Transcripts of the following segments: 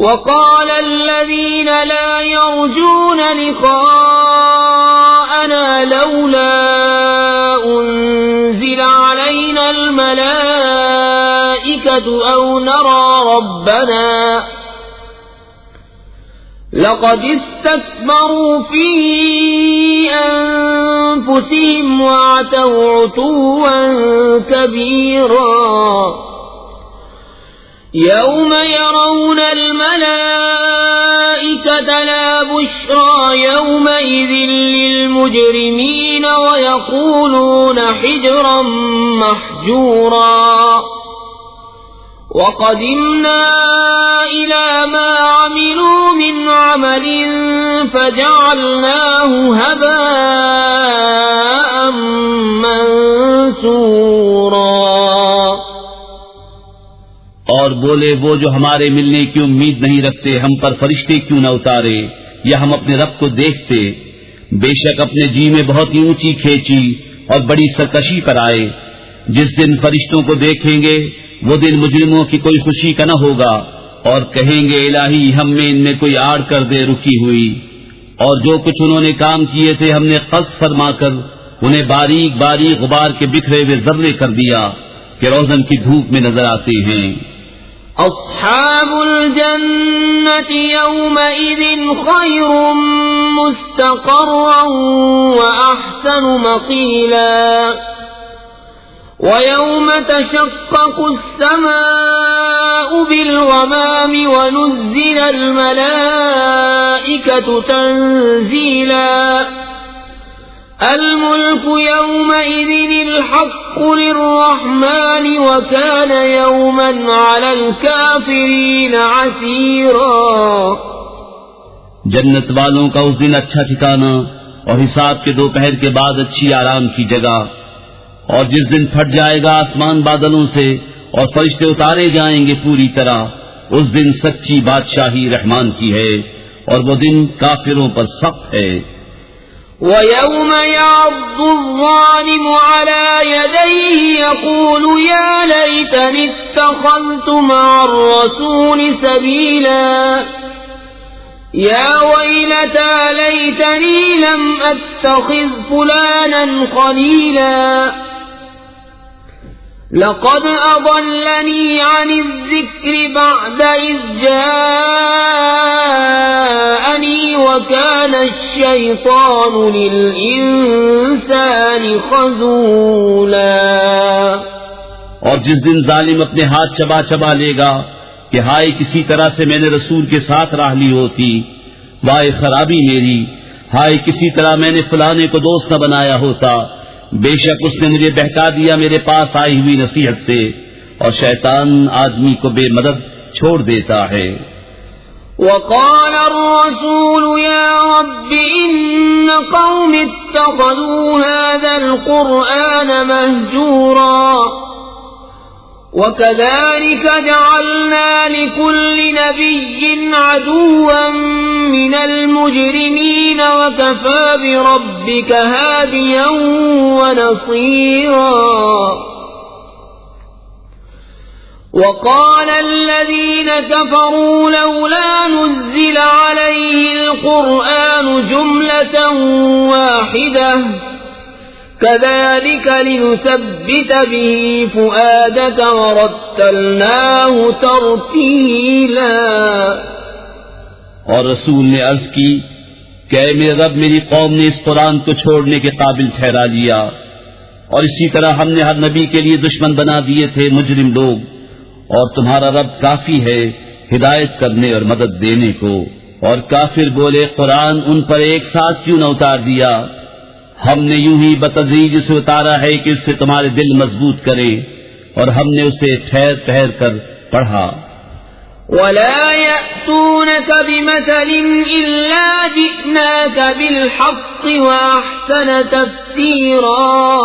وقال الذين لا يرجون لقاءنا لولا أنزل علينا الملائكة أو نرى ربنا لقد استكبروا في أنفسهم وعتوا عتوا كبيرا يوم يرون الملائكة لا بشرى يومئذ للمجرمين ويقولون حجرا محجورا وقدمنا إلى ما عملوا من عمل فجعلناه هباء منثورا. اور بولے وہ جو ہمارے ملنے کی امید نہیں رکھتے ہم پر فرشتے کیوں نہ اتارے یا ہم اپنے رب کو دیکھتے. بے شک اپنے جی میں بہت ہی اونچی کھینچی اور بڑی سرکشی پر آئے. جس دن فرشتوں کو دیکھیں گے وہ دن مجرموں کی کوئی خوشی کا نہ ہوگا اور کہیں گے الہی ہم میں ان میں کوئی آڑ کر دے رکی ہوئی. اور جو کچھ انہوں نے کام کیے تھے ہم نے قص فرما کر انہیں باریک باریک غبار کے بکھرے ہوئے ذرے کر دیا کہ روزن کی دھوپ میں نظر آتے ہیں. اصحاب الجنة يومئذ خير مستقرا وأحسن مقيلا ويوم تشقق السماء بالغمام ونزل الملائكة تنزيلا الملك يومئذ الحق للرحمن وكان يوما على الكافرين عسيرا. جنت والوں کا اس دن اچھا ٹھکانہ اور حساب کے دوپہر کے بعد اچھی آرام کی جگہ. اور جس دن پھٹ جائے گا آسمان بادلوں سے اور فرشتے اتارے جائیں گے پوری طرح اس دن سچی بادشاہی رحمان کی ہے اور وہ دن کافروں پر سخت ہے. وَيَوْمَ يَعَضُّ الظَّالِمُ عَلَى يَدَيْهِ يَقُولُ يَا لَيْتَنِي اتَّخَذْتُ مَعَ الرَّسُولِ سَبِيلًا يَا وَيْلَتَى لَيْتَنِي لَمْ أَتَّخِذْ فُلَانًا خَلِيلًا لقد أضلني عن الذكر بعد إذ جاءني وكان الشيطان للإنسان خذولا. اور جس دن ظالم اپنے ہاتھ چبا چبا لے گا کہ ہائے کسی طرح سے میں نے رسول کے ساتھ راہ لی ہوتی، وائے خرابی میری، ہائے کسی طرح میں نے فلانے کو دوست نہ بنایا ہوتا، بے شک اس نے مجھے بہکا دیا میرے پاس آئی ہوئی نصیحت سے. اور شیطان آدمی کو بے مدد چھوڑ دیتا ہے. وقال الرسول يا رب إن قوم اتخذوا هذا القرآن مهجورا وكذلك جعلنا لكل نبي عدوا من المجرمين وكفى بربك هاديا ونصيرا. وقال الذين كفروا لولا نزل عليه القرآن جملة واحدة كذلك لنثبت به فؤادك ورتلناه ترتيلا. اور رسول نے عرض کی کہ اے میرے رب میری قوم نے اس قرآن کو چھوڑنے کے قابل ٹھہرا لیا اور اسی طرح ہم نے ہر نبی کے لیے دشمن بنا دیے تھے مجرم لوگ، اور تمہارا رب کافی ہے ہدایت کرنے اور مدد دینے کو. اور کافر بولے قرآن ان پر ایک ساتھ کیوں نہ اتار دیا؟ ہم نے یوں ہی بتدریج اسے اتارا ہے کہ اس سے تمہارے دل مضبوط کرے، اور ہم نے اسے ٹھہر ٹھہر کر پڑھا. وَلَا يَأْتُونَكَ بِمَثَلٍ إِلَّا جِئْنَاكَ بِالْحَقِّ وَأَحْسَنَ تَفْسِيرًا.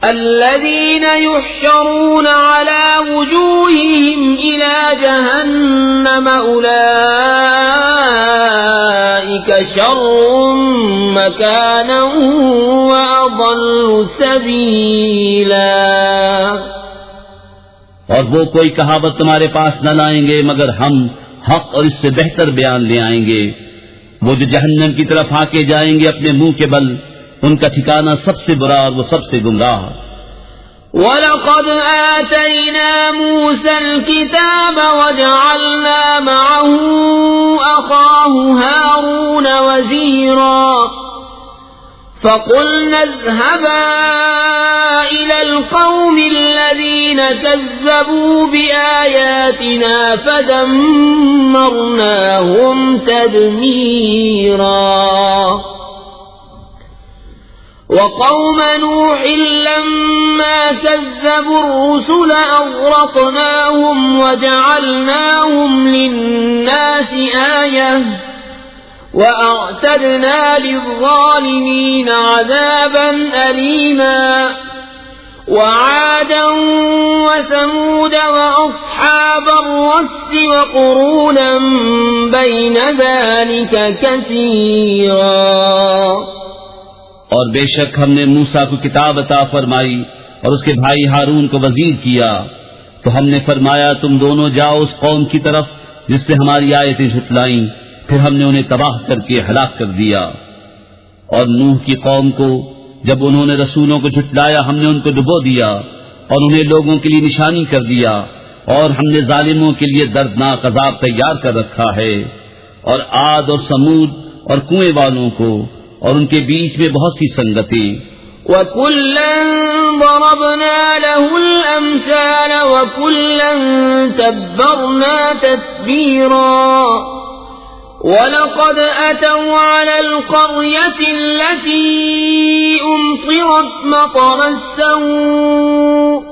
الذين يحشرون على وجوههم إلى جهنم أولئك شر مكانا وأضل سبيلا. اور وہ کوئی کہاوت تمہارے پاس نہ لائیں گے مگر ہم حق اور اس سے بہتر بیان لے آئیں گے۔ وہ جو جہنم کی طرف ہانکے جائیں گے اپنے منہ کے بل، ان کا ٹھکانہ سب سے برا اور وہ سب سے گمراہ۔ وَلَقَدْ آتَيْنَا مُوسَى الْكِتَابَ وَجَعَلْنَا مَعَهُ أَخَاهُ هَارُونَ وَزِيرًا فَقُلْنَا اذْهَبَا إِلَى الْقَوْمِ الَّذِينَ كَذَّبُوا بِآيَاتِنَا فَدَمَّرْنَاهُمْ تَدْمِيرًا۔ وقوم نوح لما كذبوا الرسل أغرقناهم وجعلناهم للناس آية وأعتدنا للظالمين عذابا أليما۔ وعادا وثمود وأصحاب الرس وقرونا بين ذلك كثيرا۔ اور بے شک ہم نے موسیٰ کو کتاب عطا فرمائی اور اس کے بھائی ہارون کو وزیر کیا، تو ہم نے فرمایا تم دونوں جاؤ اس قوم کی طرف جس نے ہماری آیتیں جھٹلائیں، پھر ہم نے انہیں تباہ کر کے ہلاک کر دیا۔ اور نوح کی قوم کو جب انہوں نے رسولوں کو جھٹلایا ہم نے ان کو ڈبو دیا اور انہیں لوگوں کے لیے نشانی کر دیا، اور ہم نے ظالموں کے لیے دردناک عذاب تیار کر رکھا ہے۔ اور عاد اور سمود اور کنویں والوں کو اور ان کے بیچ میں بہت سی سنگتیں۔ وَكُلًّا ضَرَبْنَا لَهُ الْأَمْثَالَ وَكُلًّا تَبَّرْنَا تَتْبِيرًا۔ وَلَقَدْ أَتَوْا عَلَى الْقَرْيَةِ الَّتِي أُمْطِرَتْ مَطَرَ السَّوْءِ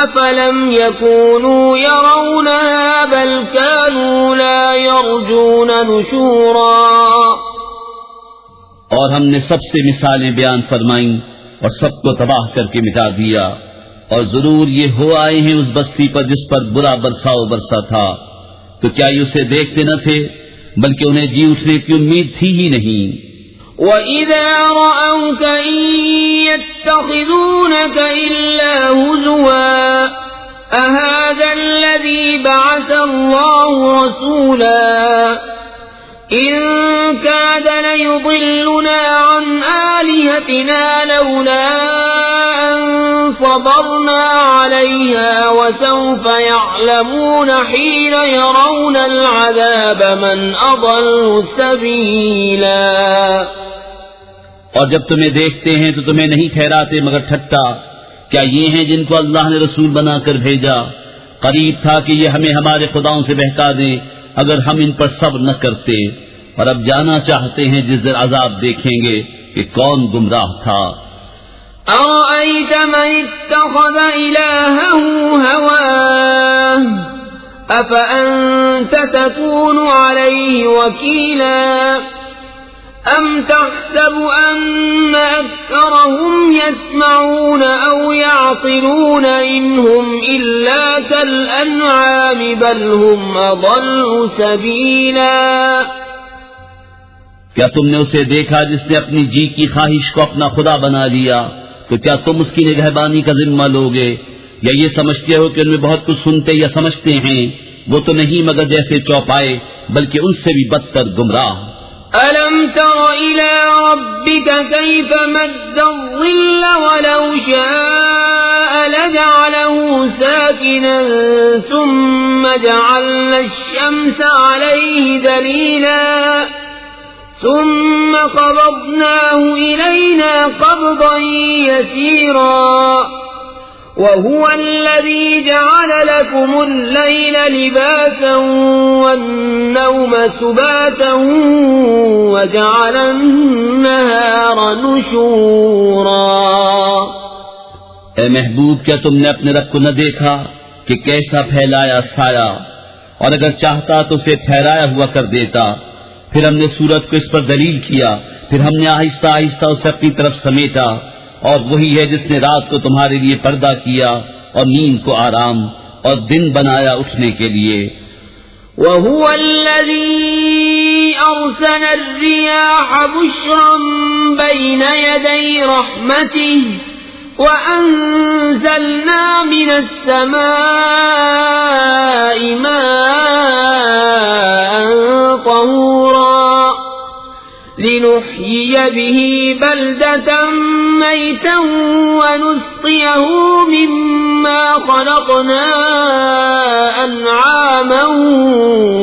أَفَلَمْ يَكُونُوا يَرَوْنَهَا بَلْ كَانُوا لَا يَرْجُونَ نُشُورًا۔ اور ہم نے سب سے مثالیں بیان فرمائیں اور سب کو تباہ کر کے مٹا دیا، اور ضرور یہ ہو آئے ہیں اس بستی پر جس پر برا برساؤ برسا تھا، تو کیا یہ اسے دیکھتے نہ تھے بلکہ انہیں جی اٹھنے کی امید تھی ہی نہیں۔ وَإِذَا رَأَوْكَ إِن يَتَّخِذُونَكَ إِلَّا هُزُوًا أَهَذَا الَّذِي بَعَثَ اللَّهُ رَسُولًا إِن كَادَ لَيُضِلُّنَا عَنْ آلِهَتِنَا لَوْلَا أَن صَبَرْنَا عَلَيْهَا وَسَوْفَ يَعْلَمُونَ حِينَ يَرَوْنَ الْعَذَابَ مَنْ أَضَلُّ سَبِيلًا۔ اور جب تمہیں دیکھتے ہیں تو تمہیں نہیں ٹھہراتے مگر ٹھٹا، کیا یہ ہیں جن کو اللہ نے رسول بنا کر بھیجا؟ قریب تھا کہ یہ ہمیں ہمارے خداؤں سے بہکا دیں اگر ہم ان پر صبر نہ کرتے، اور اب جانا چاہتے ہیں جس دن عذاب دیکھیں گے کہ کون گمراہ تھا۔ أَرَأَيْتَ مَنِ اتَّخَذَ إِلَٰهَهُ هَوَاهُ أَفَأَنتَ تَكُونُ عَلَيْهِ وَكِيلًا أَمْ تَحْسَبُ أَنَّ أَكْثَرَهُمْ يَسْمَعُونَ أَوْ يَعْقِلُونَ إِنْ هُمْ إِلَّا كَالْأَنْعَامِ بَلْ هُمْ أَضَلُّ سَبِيلًا۔ کیا تم نے اسے دیکھا جس نے اپنی جی کی خواہش کو اپنا خدا بنا لیا؟ تو کیا تم اس کی نگہبانی کا ذمہ لوگے؟ یا یہ سمجھتے ہو کہ ان میں بہت کچھ سنتے یا سمجھتے ہیں؟ وہ تو نہیں مگر جیسے چوپائے، بلکہ ان سے بھی بدتر گمراہ۔ أَلَمْ تَرَ إِلَى رَبِّكَ كَيْفَ مَدَّ الظِّلَّ وَلَوْ شَاءَ لَجَعَلَهُ سَاكِنًا ثُمَّ جَعَلْنَا الشَّمْسَ عَلَيْهِ دَلِيلًا ثُمَّ قَبَضْنَاهُ إِلَيْنَا قَبْضًا يَسِيرًا وَهُوَ الَّذِي جَعَلَ لَكُمُ اللَّيْلَ لِبَاسًا وَالنَّوْمَ سُبَاتًا وَجَعَلَ النَّهَارَ نُشُورًا۔ اے محبوب، کیا تم نے اپنے رب کو نہ دیکھا کہ کیسا پھیلایا سایہ، اور اگر چاہتا تو اسے ٹھہرایا ہوا کر دیتا، پھر ہم نے سورج کو اس پر دلیل کیا، پھر ہم نے آہستہ آہستہ اسے اپنی طرف سمیٹا، اور وہی ہے جس نے رات کو تمہارے لیے پردہ کیا اور نیند کو آرام اور دن بنایا اٹھنے کے لیے۔ وَهُوَ الَّذِي أَرْسَلَ الرِّيَاحَ بُشْرًا بَيْنَ يَدَيْ رَحْمَتِهِ وأنزلنا من السماء ماء طهورا لنحيي به بلدة ميتا ونسقيه مما خلقنا أنعاما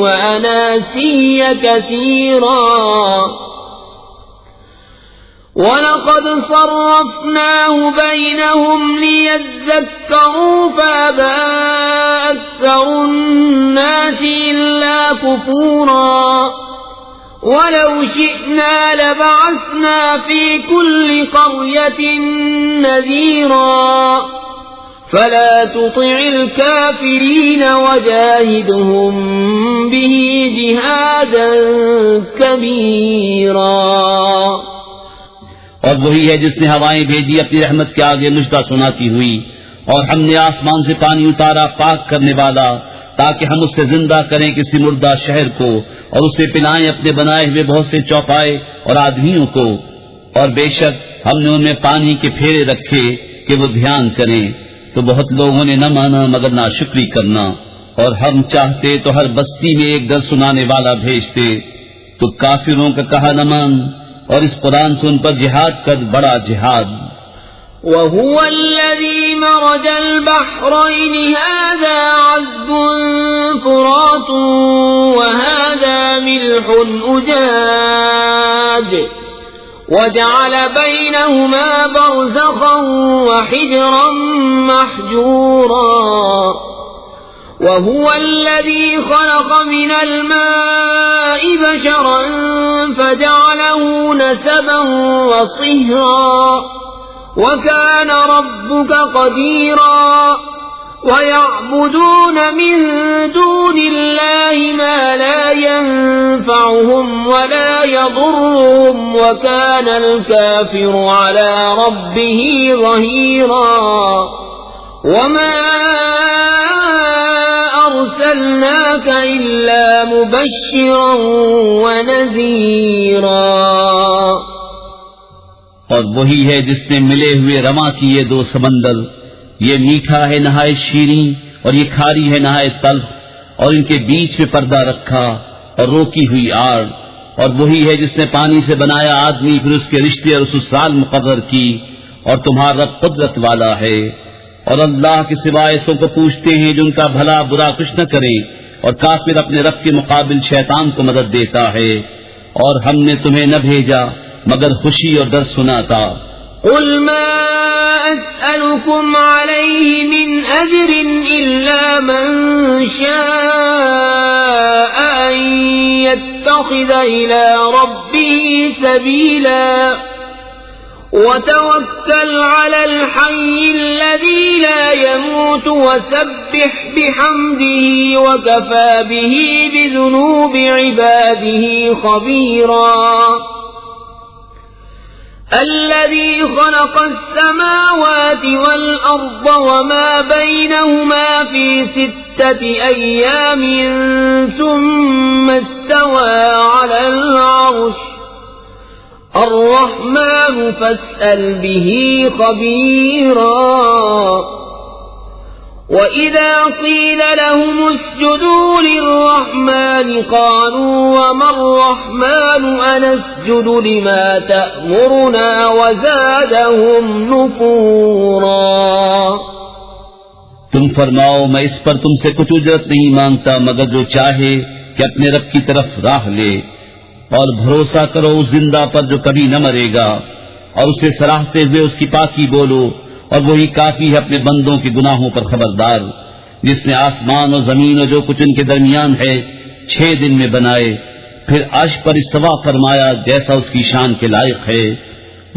وأناسيا كثيرا وَلَقَدْ صَرَّفْنَاهُ بَيْنَهُمْ لِيَذَّكَّرُوا فَأَبَى أَكْثَرُ النَّاسِ إِلَّا كُفُورًا وَلَوْ شِئْنَا لَبَعَثْنَا فِي كُلِّ قَرْيَةٍ نَذِيرًا فَلَا تُطِعِ الْكَافِرِينَ وَجَاهِدْهُمْ بِهِ جِهَادًا كَبِيرًا اور وہی ہے جس نے ہوائیں بھیجی اپنی رحمت کے آگے مژدہ سناتی ہوئی، اور ہم نے آسمان سے پانی اتارا پاک کرنے والا تاکہ ہم اس سے زندہ کریں کسی مردہ شہر کو، اور اسے پلائیں اپنے بنائے ہوئے بہت سے چوپائے اور آدمیوں کو، اور بے شک ہم نے ان میں پانی کے پھیرے رکھے کہ وہ دھیان کریں، تو بہت لوگوں نے نہ مانا مگر ناشکری کرنا، اور ہم چاہتے تو ہر بستی میں ایک در سنانے والا بھیجتے، تو کافروں کا کہا نہ مان، اور اس قرآن سے ان پر جہاد کر بڑا جہاد۔ وَهُوَ الَّذِي مَرَجَ الْبَحْرَيْنِ هَذَا عَذْبٌ فُرَاتٌ وَهَذَا مِلْحٌ أُجَاجٌ وَجَعَلَ بَيْنَهُمَا بَرْزَخًا وَحِجْرًا مَحْجُورًا وَهُوَ الَّذِي خَلَقَ مِنَ الْمَاءِ بَشَرًا فَجَعَلَهُ نَسَبًا وَصِهْرًا وَكَانَ رَبُّكَ قَدِيرًا وَيَعْبُدُونَ مِن دُونِ اللَّهِ مَا لَا يَنفَعُهُمْ وَلَا يَضُرُّهُمْ وَكَانَ الْكَافِرُ عَلَى رَبِّهِ ظَهِيرًا وَمَا أَرْسَلْنَاكَ إِلَّا مُبَشِّرًا وَنَذِيرًا اور وہی ہے جس نے ملے ہوئے رواں کیے دو سمندر، یہ میٹھا ہے نہایت شیریں اور یہ کھاری ہے نہایت تلخ، اور ان کے بیچ میں پردہ رکھا اور روکی ہوئی آڑ، اور وہی ہے جس نے پانی سے بنایا آدمی پھر اس کے رشتے اور سسرال مقرر کی، اور تمہارا رب قدرت والا ہے، اور اللہ کے سوائے سو کو پوچھتے ہیں جو ان کا بھلا برا کچھ نہ کریں، اور کافر اپنے رب کے مقابل شیطان کو مدد دیتا ہے، اور ہم نے تمہیں نہ بھیجا مگر خوشی اور ڈر سناتا۔ قل ما أسألكم عليه من أجر إلا من شاء أن يتخذ إلى ربه سبيلا وتوكل على الحي الذي لا يموت وسبح بحمده وكفى به بذنوب عباده خبيرا الذي خلق السماوات والأرض وما بينهما في 6 أيام ثم استوى على العرش الرحمن فاسأل به خبيرا وَإِذَا قِيلَ لَهُمُ اسْجُدُوا لِلرَّحْمَنِ قَالُوا وَمَا الرَّحْمَنُ أَنَسْجُدُ لِمَا تَأْمُرُنَا وَزَادَهُمْ نُفُورًا۔ تم فرماؤ میں اس پر تم سے کچھ اجرت نہیں مانگتا مگر جو چاہے کہ اپنے رب کی طرف راہ لے، اور بھروسہ کرو اس زندہ پر جو کبھی نہ مرے گا، اور اسے سراہتے ہوئے اس کی پاکی بولو، اور وہی کافی ہے اپنے بندوں کے گناہوں پر خبردار، جس نے آسمان اور زمین اور جو کچھ ان کے درمیان ہے 6 دن میں بنائے، پھر عرش پر استوا فرمایا جیسا اس کی شان کے لائق ہے،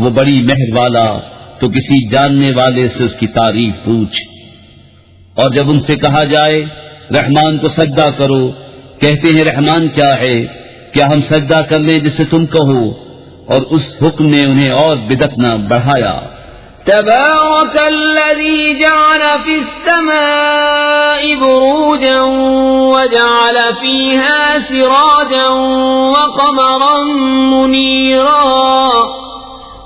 وہ بڑی مہر والا، تو کسی جاننے والے سے اس کی تعریف پوچھ۔ اور جب ان سے کہا جائے رحمان کو سجدہ کرو، کہتے ہیں رحمان کیا ہے، کیا ہم سجدہ کر لیں جسے تم کہو، اور اس حکم نے انہیں اور بدعت نہ بڑھایا۔ تبارك الذي جعل في السماء بروجا وجعل فيها سراجا وقمرا منيرا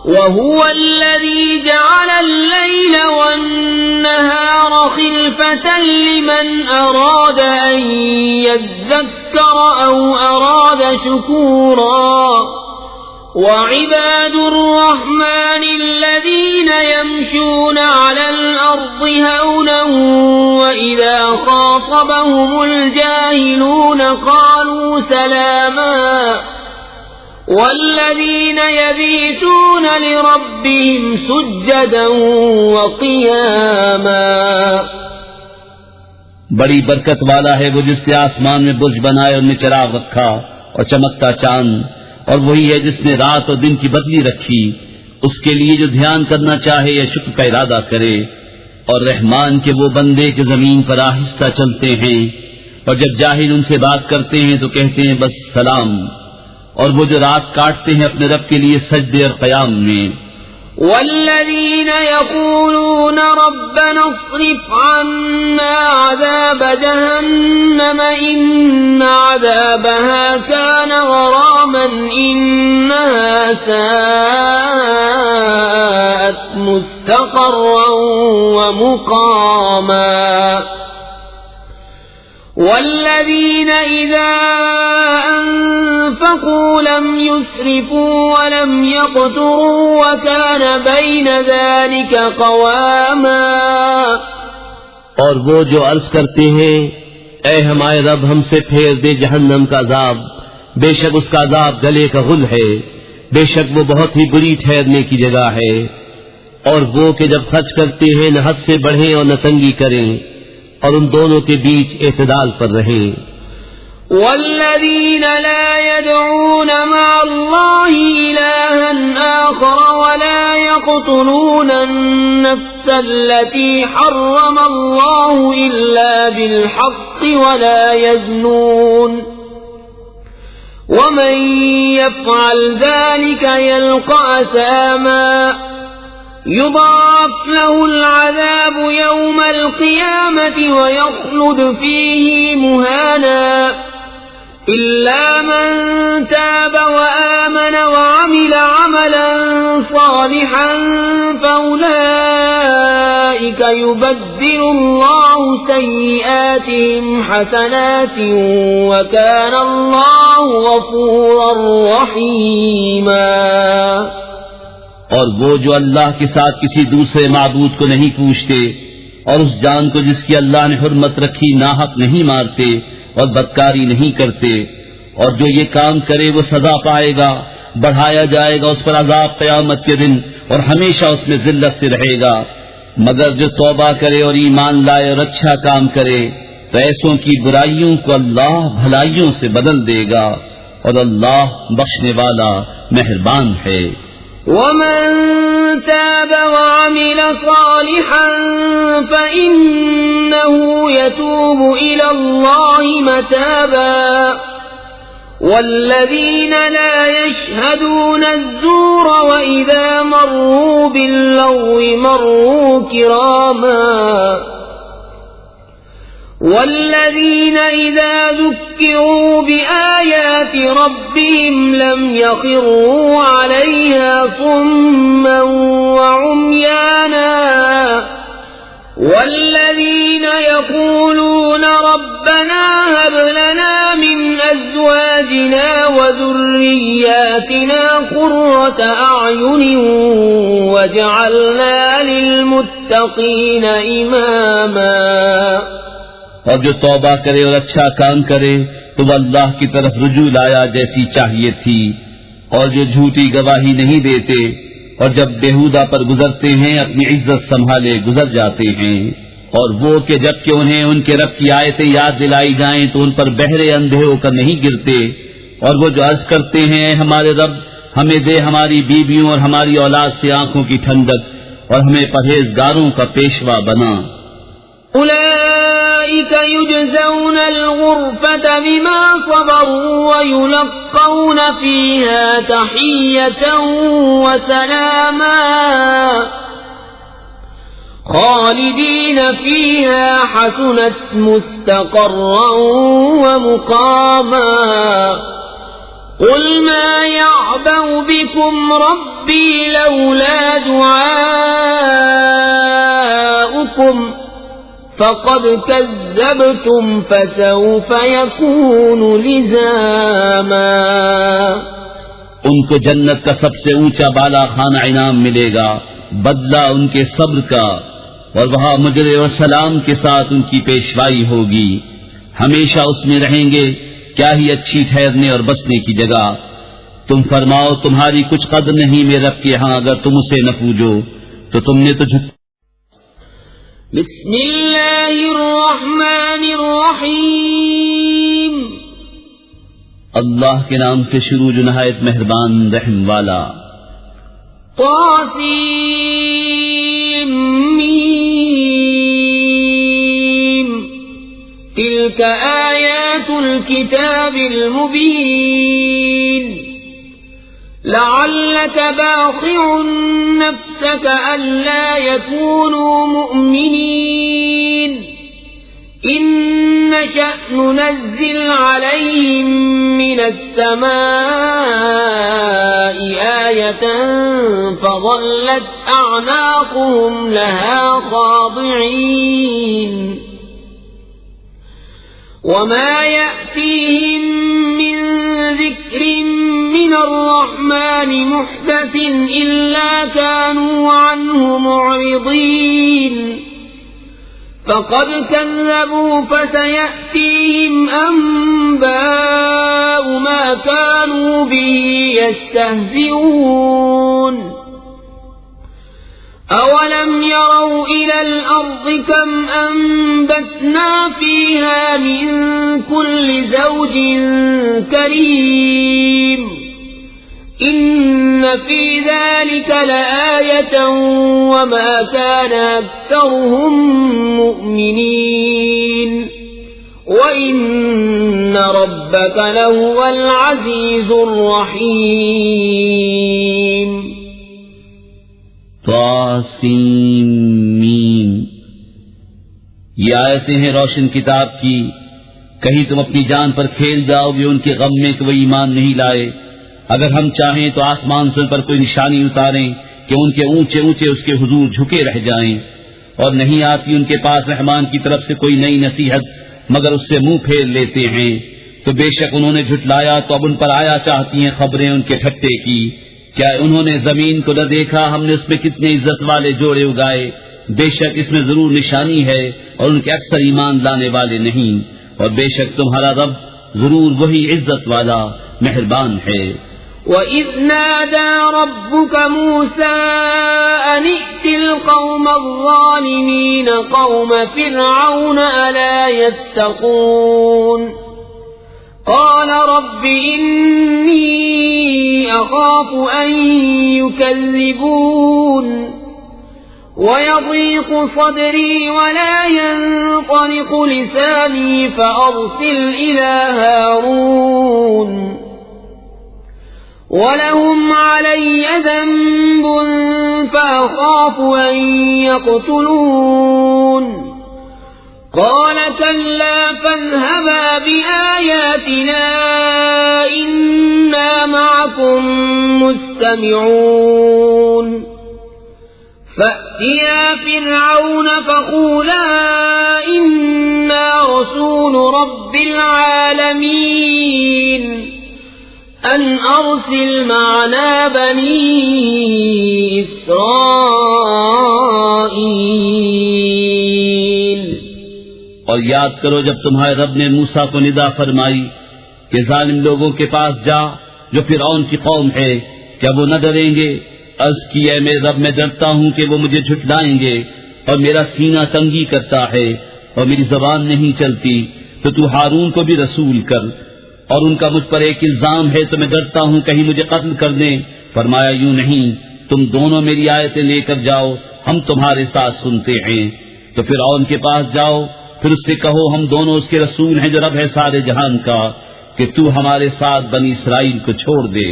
وهو الذي جعل الليل والنهار خلفة لمن أراد أن يذكر أو أراد شكورا وعباد الرحمن الذين يمشون على الأرض هونا وإذا خاطبهم الجاهلون قالوا سلاما والذين يبيتون لربهم سجدا وقياما. بڑی برکت والا ہے وہ جس نے آسمان میں برج بنائے، ان میں چراغ رکھا اور چمکتا چاند، اور وہی ہے جس نے رات اور دن کی بدلی رکھی، اس کے لیے جو دھیان کرنا چاہے یا شکر کا ارادہ کرے. اور رحمان کے وہ بندے کہ زمین پر آہستہ چلتے ہیں، اور جب جاہل ان سے بات کرتے ہیں تو کہتے ہیں بس سلام. اور وہ جو رات کاٹتے ہیں اپنے رب کے لیے سجدے اور قیام میں. والذین یقولون ربنا اصرف عنا عذاب جہنم ان عذابها كان غراما انها ساءت مستقرا ومقاما. والذین اذا انفقوا لم يسرفوا ولم يقتروا وكان بين ذلك قواما. اور وہ جو عرض کرتے ہیں اے ہمارے رب ہم سے پھیر دے جہنم کا عذاب، بے شک اس کا عذاب گلے کا غل ہے، بے شک وہ بہت ہی بری ٹھہرنے کی جگہ ہے. اور وہ کہ جب خرچ کرتے ہیں نہ حد سے بڑھیں اور نہ تنگی کریں، اور ان دونوں کے بیچ اعتدال پر رہیں. والذین لا يدعون مع الله إلها آخر ولا يقتلون النفس التي حرم الله إلا بالحق ولا يزنون ومن يفعل ذلك يلقى أثاما يضاعف له العذاب يوم القيامة ويخلد فيه مهانا إلا من تاب وآمن وعمل عملا صالحا فأولئك يبدل الله سيئاتهم حسنات وكان الله غفورا رحيما. اور وہ جو اللہ کے ساتھ کسی دوسرے معبود کو نہیں پوچھتے اور اس جان کو جس کی اللہ نے حرمت رکھی ناحق نہیں مارتے اور بدکاری نہیں کرتے، اور جو یہ کام کرے وہ سزا پائے گا، بڑھایا جائے گا اس پر عذاب قیامت کے دن اور ہمیشہ اس میں ذلت سے رہے گا. مگر جو توبہ کرے اور ایمان لائے اور اچھا کام کرے تو ایسوں کی برائیوں کو اللہ بھلائیوں سے بدل دے گا، اور اللہ بخشنے والا مہربان ہے. ومن تاب وعمل صالحا فإنه يتوب إلى الله متابا. والذين لا يشهدون الزور وإذا مروا باللغو مروا كراما. والذين إذا ذكروا بآيات ربهم لم يخروا عليها صما وعميانا. والذين يقولون ربنا هب لنا من أزواجنا وذرياتنا قرة أعين واجعلنا للمتقين إماما. اور جو توبہ کرے اور اچھا کام کرے تو وہ اللہ کی طرف رجوع لایا جیسی چاہیے تھی، اور جو جھوٹی گواہی نہیں دیتے اور جب بےہودہ پر گزرتے ہیں اپنی عزت سنبھالے گزر جاتے ہیں. اور وہ کہ جب کہ انہیں ان کے رب کی آیتیں یاد دلائی جائیں تو ان پر بہرے اندھے ہو کر نہیں گرتے. اور وہ جو عرض کرتے ہیں ہمارے رب ہمیں دے ہماری بیویوں اور ہماری اولاد سے آنکھوں کی ٹھنڈک اور ہمیں پرہیزگاروں کا پیشوا بنا. أولئك يجزون الغرفة بما صبروا ويلقون فيها تحية وسلاما خالدين فيها حسنت مستقرا ومقاما. قل ما يعبأ بكم رب ربي لولا دعاؤكم فقد كذبتم فسوف يكون لزاما. ان کو جنت کا سب سے اونچا بالا خانہ انعام ملے گا، بدلہ ان کے صبر کا، اور وہاں مجر و سلام کے ساتھ ان کی پیشوائی ہوگی. ہمیشہ اس میں رہیں گے، کیا ہی اچھی ٹھہرنے اور بسنے کی جگہ. تم فرماؤ تمہاری کچھ قدر نہیں میرے رب کے ہاں اگر تم اسے نہ پوجو تو تم نے تو بسم اللہ الرحمن الرحیم. اللہ کے نام سے شروع جو نہایت مہربان رحم والا. طاسیم تلك آیات الكتاب المبین. لعلك باخع نفسك ألا يكونوا مؤمنين إن نشأ ننزل عليهم من السماء آية فظلت أعناقهم لها خاضعين. وما يأتيهم من ذكر من الرحمن محدث إلا كانوا عنه معرضين. فقد كذبوا فسيأتيهم أنباء ما كانوا به يستهزئون. أولم يروا إلى الأرض كم أنبتنا فيها من كل زوج كريم إن في ذلك لآية وما كان أكثرهم مؤمنين وإن ربك لهو العزيز الرحيم. طاسمین. یہ آیتیں ہیں روشن کتاب کی. کہیں تم اپنی جان پر کھیل جاؤ گے ان کے غم میں کہ وہ ایمان نہیں لائے. اگر ہم چاہیں تو آسمان سے پر کوئی نشانی اتاریں کہ ان کے اونچے اونچے اس کے حضور جھکے رہ جائیں، اور نہیں آتی ان کے پاس رحمان کی طرف سے کوئی نئی نصیحت مگر اس سے منہ پھیر لیتے ہیں. تو بے شک انہوں نے جھٹلایا تو اب ان پر آیا چاہتی ہیں خبریں ان کے ٹھٹے کی. کیا انہوں نے زمین کو نہ دیکھا؟ ہم نے اس میں کتنے عزت والے جوڑے اگائے. بے شک اس میں ضرور نشانی ہے اور ان کے اکثر ایمان لانے والے نہیں. اور بے شک تمہارا رب ضرور وہی عزت والا مہربان ہے. وَإِذْ نَادَى رَبُّكَ مُوسَىٰ أَنِ ائْتِ الْقَوْمَ الظَّالِمِينَ قَوْمَ فِرْعَوْنَ أَلَا يَتَّقُونَ قَالَ رَبِّ إِنِّي أَخَافُ أَن يُكَذِّبُونِ وَيَضِيقُ صَدْرِي وَلَا يَنطَلِقُ لِسَانِي فَأَرْسِلْ إِلَىٰ هَارُونَ وَلَهُمْ عَلَيَّ ذَنبٌ فَأَخَافُ أَن يَقْتُلُونِ قَالَ كَلَّا فَاذْهَبَا بِآيَاتِنَا إِنَّا مَعَكُمْ مُسْتَمِعُونَ فَأْتِيَا فِرْعَوْنَ فَقُولَا إِنَّا رَسُولُ رَبِّ الْعَالَمِينَ أَنْ أَرْسِلْ مَعَنَا بَنِي إِسْرَائِيلَ. اور یاد کرو جب تمہارے رب نے موسیٰ کو ندا فرمائی کہ ظالم لوگوں کے پاس جا جو فرعون کی قوم ہے، کیا وہ نہ ڈریں گے؟ عرض کی اے میرے رب میں ڈرتا ہوں کہ وہ مجھے جھٹلائیں گے اور میرا سینہ تنگی کرتا ہے اور میری زبان نہیں چلتی، تو تو ہارون کو بھی رسول کر. اور ان کا مجھ پر ایک الزام ہے تو میں ڈرتا ہوں کہیں مجھے قتل کر دیں. فرمایا یوں نہیں، تم دونوں میری آیتیں لے کر جاؤ، ہم تمہارے ساتھ سنتے ہیں. تو فرعون کے پاس جاؤ، پھر اس سے کہو ہم دونوں اس کے رسول ہیں جو رب ہے سارے جہان کا، کہ تو ہمارے ساتھ بنی اسرائیل کو چھوڑ دے.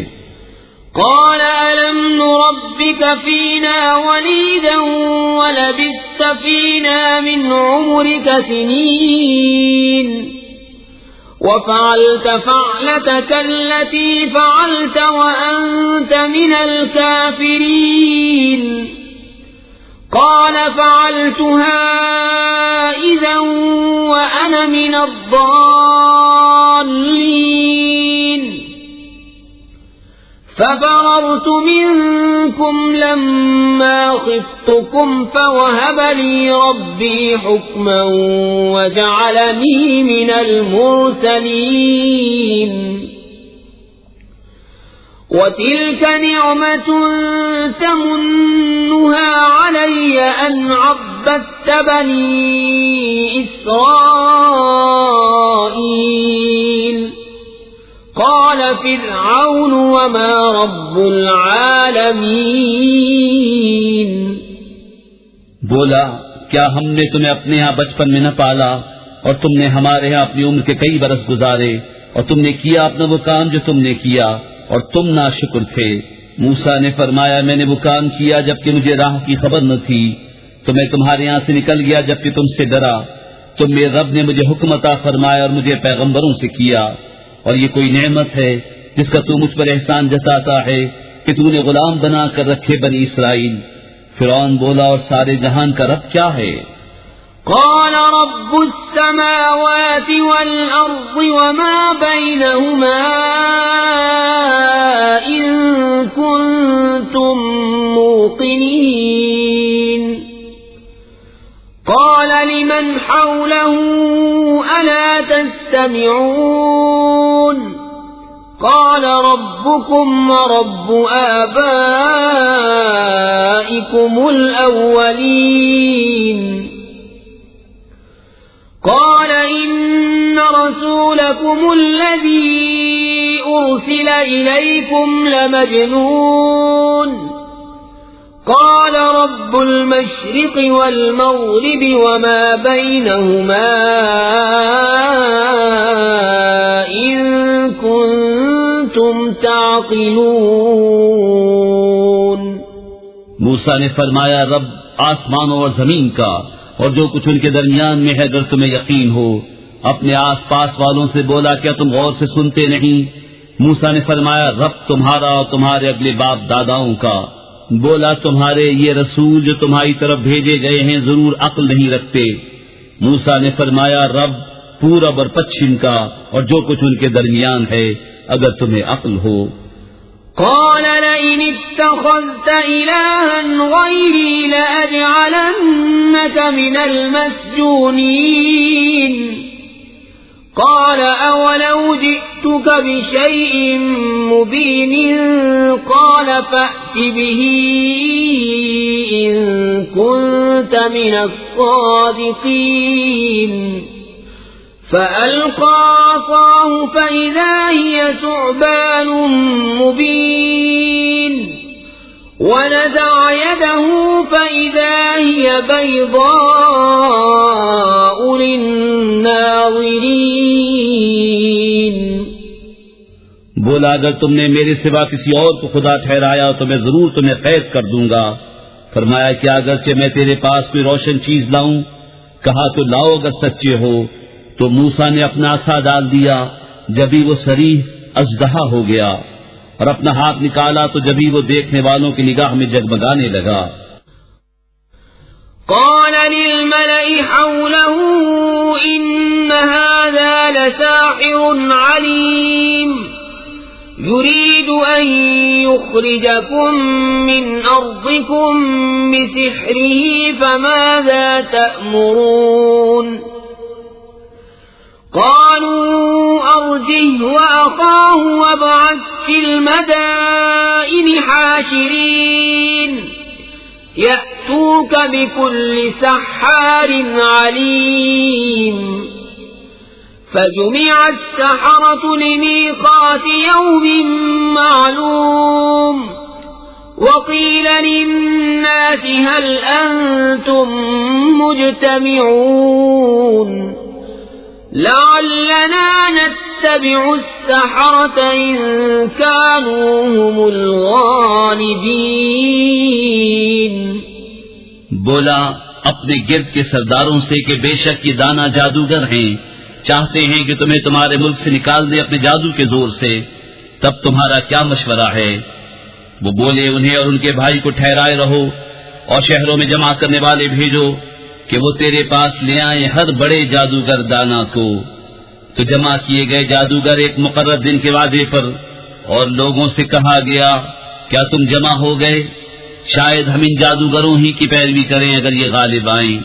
قال ألم نربك فينا وليدا ولبثت فينا من عمرك سنين وفعلت فعلتك التي فعلت وأنت من الكافرين قال فعلتها إذا وأنا من الضالين ففررت منكم لما خفتكم فوهب لي ربي حكما وجعلني من المرسلين وتلك نعمة تمنها علي أن عبدت بني إسرائيل قال فرعون وما رب العالمين بولا کیا ہم نے تمہیں اپنے ہاں بچپن میں نہ پالا اور تم نے ہمارے ہاں اپنی عمر کے کئی برس گزارے اور تم نے کیا اپنا وہ کام جو تم نے کیا اور تم ناشکر تھے. موسیٰ نے فرمایا میں نے وہ کام کیا جبکہ مجھے راہ کی خبر نہ تھی تو میں تمہارے یہاں سے نکل گیا جبکہ تم سے ڈرا. تو میرے رب نے مجھے حکم عطا فرمایا اور مجھے پیغمبروں سے کیا. اور یہ کوئی نعمت ہے جس کا تو مجھ پر احسان جتاتا ہے کہ تو نے غلام بنا کر رکھے بنی اسرائیل. فرعون بولا اور سارے جہان کا رب کیا ہے؟ قال رب السماوات والأرض وما بينهما إن كنتم موقنين قال لمن حوله ألا تستمعون قال ربكم ورب آبائكم الأولين قال إن رسولكم الذي أرسل إليكم لمجنون قال رب المشرق والمغرب وما بينهما إن كنتم تعقلون. موسیٰ نے فرمایا رب آسمانوں اور زمین کا اور جو کچھ ان کے درمیان میں ہے اگر تمہیں یقین ہو. اپنے آس پاس والوں سے بولا کیا تم غور سے سنتے نہیں؟ موسیٰ نے فرمایا رب تمہارا اور تمہارے اگلے باپ داداؤں کا. بولا تمہارے یہ رسول جو تمہاری طرف بھیجے گئے ہیں ضرور عقل نہیں رکھتے. موسیٰ نے فرمایا رب پورب اور پچھم کا اور جو کچھ ان کے درمیان ہے اگر تمہیں عقل ہو. قال لئن اتخذت إلها غيري لأجعلنك من المسجونين قال أولو جئتك بشيء مبين قال فأت به إن كنت من الصادقين فألقى عصاه فإذا هي ثعبان مبين ونزع يده فإذا هي بيضاء للناظرين. بولا اگر تم نے میرے سوا کسی اور کو خدا ٹھہرایا تو میں ضرور تمہیں قید کر دوں گا. فرمایا کیا اگرچہ میں تیرے پاس کوئی روشن چیز لاؤں؟ کہا تو لاؤ اگر سچے ہو. تو موسیٰ نے اپنا عصا ڈال دیا جبھی وہ صریح اژدہا ہو گیا اور اپنا ہاتھ نکالا تو جبھی وہ دیکھنے والوں کی نگاہ میں جگمگانے لگا. قال للملأ حوله إن هذا لساحر عليم يريد أن يخرجكم من أرضكم بسحره فماذا تأمرون قالوا أرجه وأخاه وابعث في المدائن حاشرين يأتوك بكل سحار عليم. فجمع السحرة لميقات يوم معلوم وقيل للناس هل أنتم مجتمعون لعلنا نتبع السحرة إن كانوا هم الغالبين. بولا اپنے گرد کے سرداروں سے کہ بے شک یہ دانا جادوگر ہیں چاہتے ہیں کہ تمہیں تمہارے ملک سے نکال دے اپنے جادو کے زور سے، تب تمہارا کیا مشورہ ہے؟ وہ بولے انہیں اور ان کے بھائی کو ٹھہرائے رہو اور شہروں میں جمع کرنے والے بھیجو کہ وہ تیرے پاس لے آئیں ہر بڑے جادوگر دانا کو۔ تو جمع کیے گئے جادوگر ایک مقرر دن کے وعدے پر، اور لوگوں سے کہا گیا کیا تم جمع ہو گئے؟ شاید ہم ان جادوگروں ہی کی پیروی کریں اگر یہ غالب آئیں۔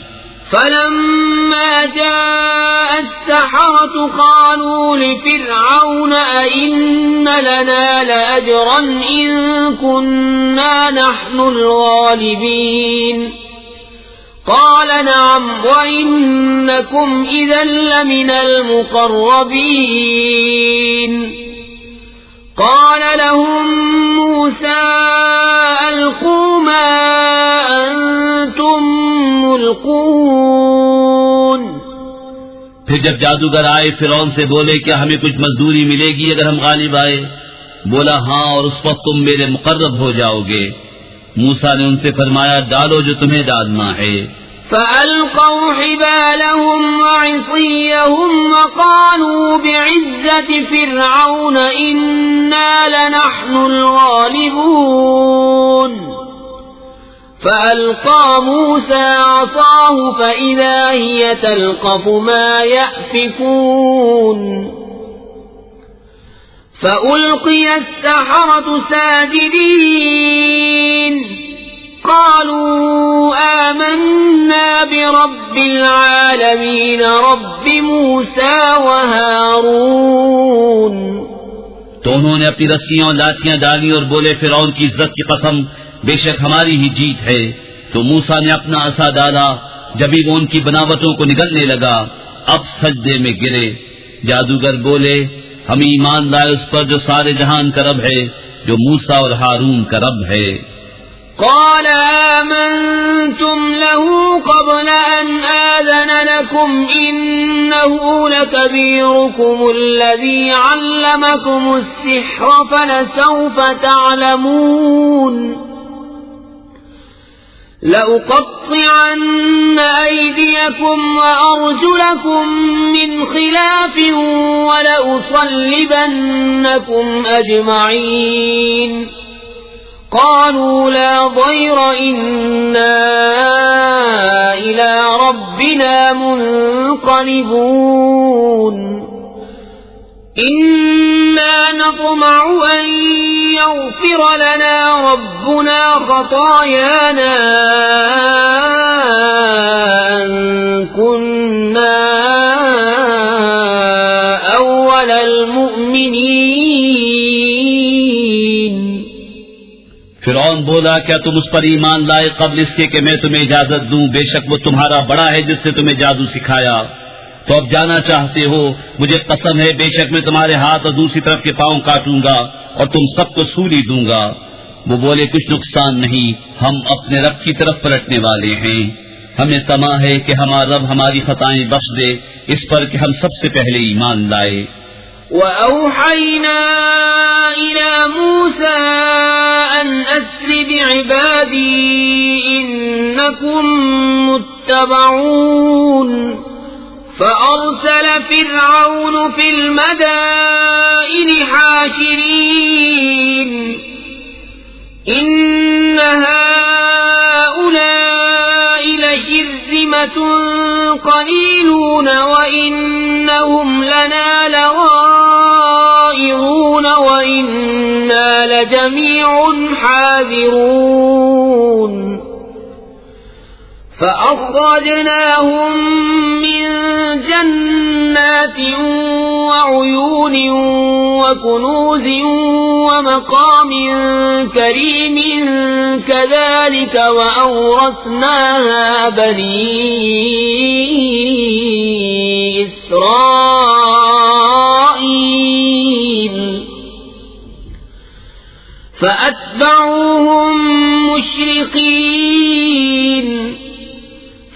فلما جاء السحرة قالوا لفرعون أئن لنا لأجرا إن كنا نحن الغالبين قال نعم وإنكم إذا لمن المقربين قال لهم موسى ألقوا ما أنتم ملقون۔ پھر جب جادوگر آئے فرعون سے بولے کیا ہمیں کچھ مزدوری ملے گی اگر ہم غالب آئے؟ بولا ہاں، اور اس وقت تم میرے مقرب ہو جاؤ گے۔ موسیٰ نے ان سے فرمایا ڈالو جو تمہیں ڈالنا ہے۔ فألقوا حبالهم وعصيهم وقالوا بعزة فرعون إنا لنحن الغالبون فألقى موسى عصاه فإذا هي تلقف ما يأفكون فألقي السحرة ساجدين قالوا آمنا برب العالمين رب موسى وهارون۔ تو انہوں نے اپنی رسیاں اور لاٹیاں ڈالی اور بولے فرعون کی عزت کی قسم بے شک ہماری ہی جیت ہے۔ تو موسیٰ نے اپنا عصا ڈالا، جبھی وہ ان کی بناوٹوں کو نگلنے لگا، اب سجدے میں گرے۔ جادوگر بولے ہم ایمان لائے اس پر جو سارے جہان کا رب ہے، جو موسیٰ اور ہارون کا رب ہے۔ قال آمنتم له قبل أن آذن لكم إنه لكبيركم الذي علمكم السحر فلسوف تعلمون لأقطعن أيديكم وأرجلكم من خلاف ولأصلبنكم أجمعين قالوا لا ضير إنا إلى ربنا منقلبون إنا نطمع أن يغفر لنا ربنا خطايانا أن كنا أول المؤمنين۔ فرعون بولا کیا تم اس پر ایمان لائے قبل اس کے کہ میں تمہیں اجازت دوں؟ بے شک وہ تمہارا بڑا ہے جس نے تمہیں جادو سکھایا۔ تو اب جانا چاہتے ہو؟ مجھے قسم ہے بے شک میں تمہارے ہاتھ اور دوسری طرف کے پاؤں کاٹوں گا اور تم سب کو سولی دوں گا۔ وہ بولے کچھ نقصان نہیں، ہم اپنے رب کی طرف پلٹنے والے ہیں۔ ہمیں طمع ہے کہ ہمارا رب ہماری خطائیں بخش دے، اس پر کہ ہم سب سے پہلے ایمان لائے۔ وَأَوْحَيْنَا إِلَى مُوسَىٰ أَنْ أَسْرِ بِعِبَادِي إِنَّكُمْ مُتَّبَعُونَ فَأَرْسَلَ فِرْعَوْنُ فِي الْمَدَائِنِ حَاشِرِينَ إِنَّ هَٰؤُلَاءِ لَشِرْذِمَةٌ قَلِيلُونَ وَإِنَّهُمْ لَنَا لَغَائِظُونَ وَإِنَّا لَجَمِيعٌ حَاذِرُونَ فَأَخْرَجْنَاهُمْ مِنْ جَنَّاتٍ وَعُيُونٍ وَكُنُوزٍ وَمَقَامٍ كَرِيمٍ كَذَلِكَ وَأَوْرَثْنَاهَا بَنِي إِسْرَائِيلَ فَأَتْبَعُوهُمْ مُشْرِقِينَ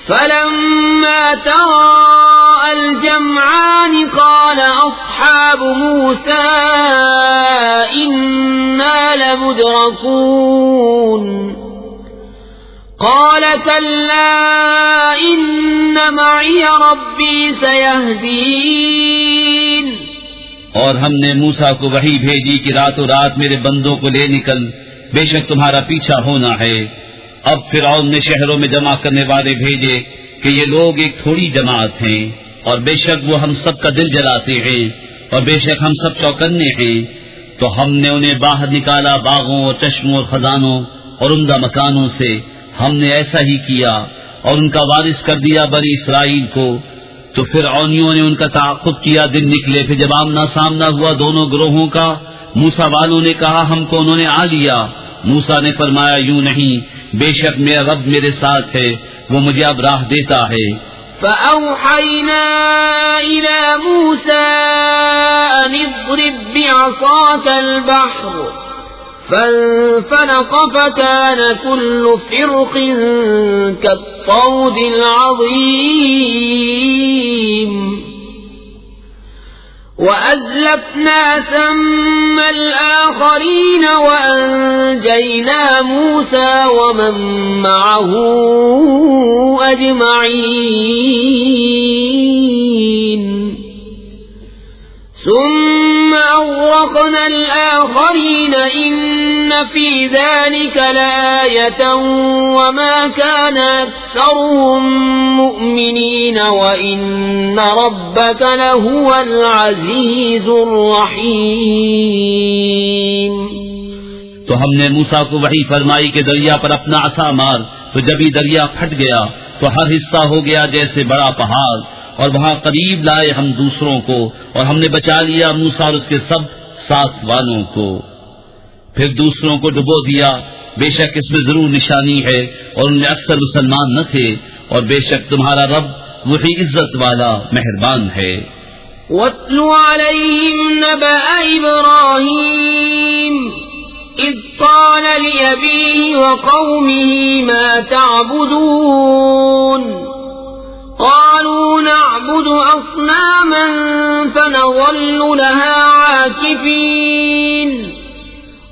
فَلَمَّا تَرَاءَى الْجَمْعَانِ قَالَ أَصْحَابُ مُوسَىٰ إِنَّا لَمُدْرَكُونَ قال كلا إن معي ربي سيهدين. اور ہم نے موسیٰ کو وحی بھیجی کہ راتوں رات میرے بندوں کو لے نکل، بے شک تمہارا پیچھا ہونا ہے. اب فرعون نے شہروں میں جمع کرنے والے بھیجے کہ یہ لوگ ایک تھوڑی جماعت ہیں، اور بے شک وہ ہم سب کا دل جلاتے ہیں، اور بے شک ہم سب چوکنے ہیں. تو ہم نے انہیں باہر نکالا باغوں اور چشموں اور خزانوں اور عمدہ مکانوں سے. ہم نے ایسا ہی کیا اور ان کا وارث کر دیا بنی اسرائیل کو. تو فرعونیوں نے ان کا تعاقب کیا. دن نکلے پھر جب آمنا سامنا ہوا دونوں گروہوں کا، موسیٰ والوں نے کہا ہم کو انہوں نے آ لیا. موسیٰ نے فرمایا یوں نہیں، بے شک میرا رب میرے ساتھ ہے، وہ مجھے اب راہ دیتا ہے. فأوحينا إلى موسى أن اضرب بعصاك البحر فانفلق فكان كل فرق كالطود العظيم. وأزلفنا ثم الآخرين وأنجينا موسى ومن معه أجمعين. ثم أغرقنا الآخرين إن في ذلك لآية وما كان أكثرهم مؤمنين وإن ربك لهو العزيز الرحيم. تو ہم نے موسیٰ کو وحی فرمائی کہ دریا پر اپنا عصا مار. تو جب ہی دریا پھٹ گیا تو ہر حصہ ہو گیا جیسے بڑا پہاڑ، اور وہاں قریب لائے ہم دوسروں کو، اور ہم نے بچا لیا موسیٰ اور اس کے سب ساتھ والوں کو. پھر دوسروں کو ڈبو دیا. بے شک اس میں ضرور نشانی ہے، اور ان میں اکثر مسلمان نہ تھے، اور بے شک تمہارا رب وہی عزت والا مہربان ہے. وَاتْلُ عَلَيْهِمْ نَبَأَ إِبْرَاهِيمَ إِذْ قَالَ لِأَبِيهِ وَقَوْمِهِ مَا تَعْبُدُونَ قَالُوا نَعْبُدُ أَصْنَامًا فَنَظَلُّ لَهَا عَاكِفِينَ.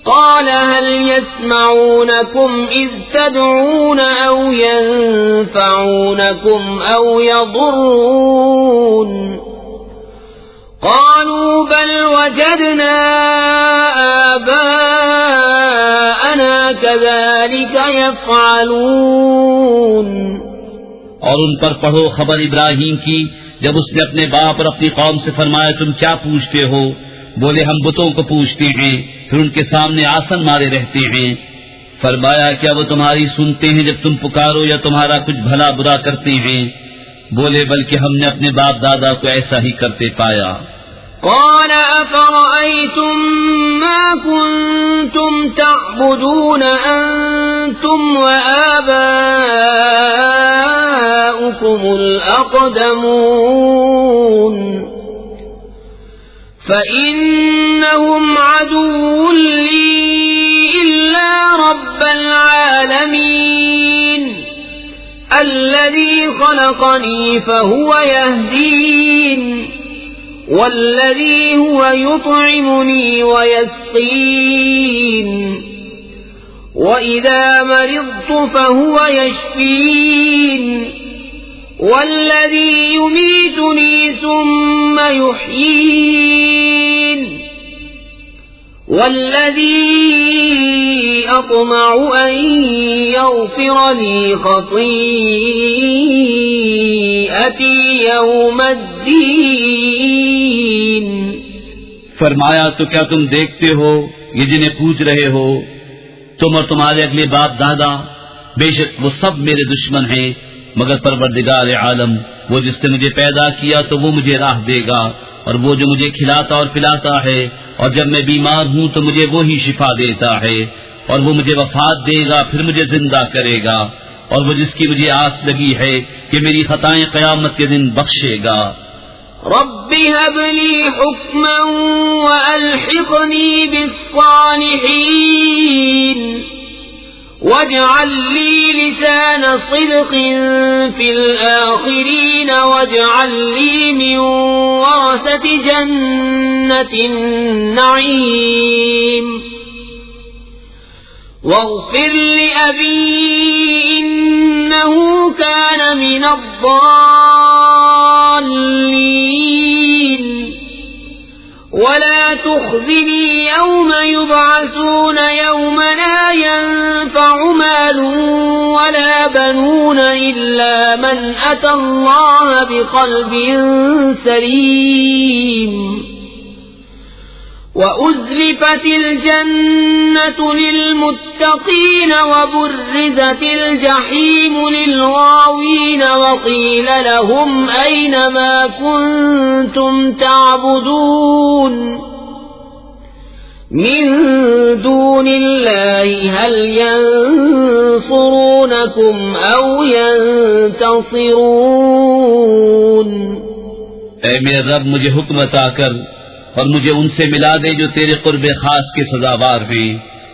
قَالَ هَلْ يَسْمَعُونَكُمْ إِذْ تَدْعُونَ أَوْ يَنفَعُونَكُمْ أَوْ يَضُرُّونَ قَالُوا بَلْ وَجَدْنَا آبَاءَنَا كَذَلِكَ يَفْعَلُونَ. اور ان پر پڑھو خبر ابراہیم کی جب اس نے اپنے باپ اور اپنی قوم سے فرمایا تم کیا پوچھتے ہو؟ بولے ہم بتوں کو پوچھتے ہیں، پھر ان کے سامنے آسن مارے رہتے ہیں. فرمایا کیا وہ تمہاری سنتے ہیں جب تم پکارو یا تمہارا کچھ بھلا برا کرتے ہیں؟ بولے بلکہ ہم نے اپنے باپ دادا کو ایسا ہی کرتے پایا. قال أفرأيتم ما كنتم تعبدون أنتم وآباؤكم الأقدمون فإنهم عدو لي إلا رب العالمين الذي خلقني فهو يهدين والذي هو يطعمني ويسقين وإذا مرضت فهو يشفين والذي يميتني ثم يحيين والذي أطمع أن يغفر لي خطيئتي يوم الدين. فرمایا تو کیا تم دیکھتے ہو یہ جنہیں پوچھ رہے ہو تم اور تمہارے اگلے باپ دادا؟ بے شک وہ سب میرے دشمن ہیں مگر پروردگار عالم وہ جس نے مجھے پیدا کیا تو وہ مجھے راہ دے گا، اور وہ جو مجھے کھلاتا اور پلاتا ہے، اور جب میں بیمار ہوں تو مجھے وہی شفا دیتا ہے، اور وہ مجھے وفات دے گا پھر مجھے زندہ کرے گا، اور وہ جس کی مجھے آس لگی ہے کہ میری خطائیں قیامت کے دن بخشے گا. رب هب لي حكما وألحقني بالصالحين واجعل لي لسان صدق في الآخرين واجعل لي من ورثة جنة النعيم واغفر لأبي إنه كان من الضالين ولا تخزني يوم يبعثون يوم لا ينفع مال ولا بنون إلا من أتى الله بقلب سليم وأزلفت الجنة للمتقين وبرزت الجحيم للغاوين وقيل لهم أين ما كنتم تعبدون من دون الله هل ينصرونكم أو ينتصرون. اے میرے رب مجھے حکم عطا کر اور مجھے ان سے ملا دے جو تیرے قرب خاص کے سزاوار ہیں،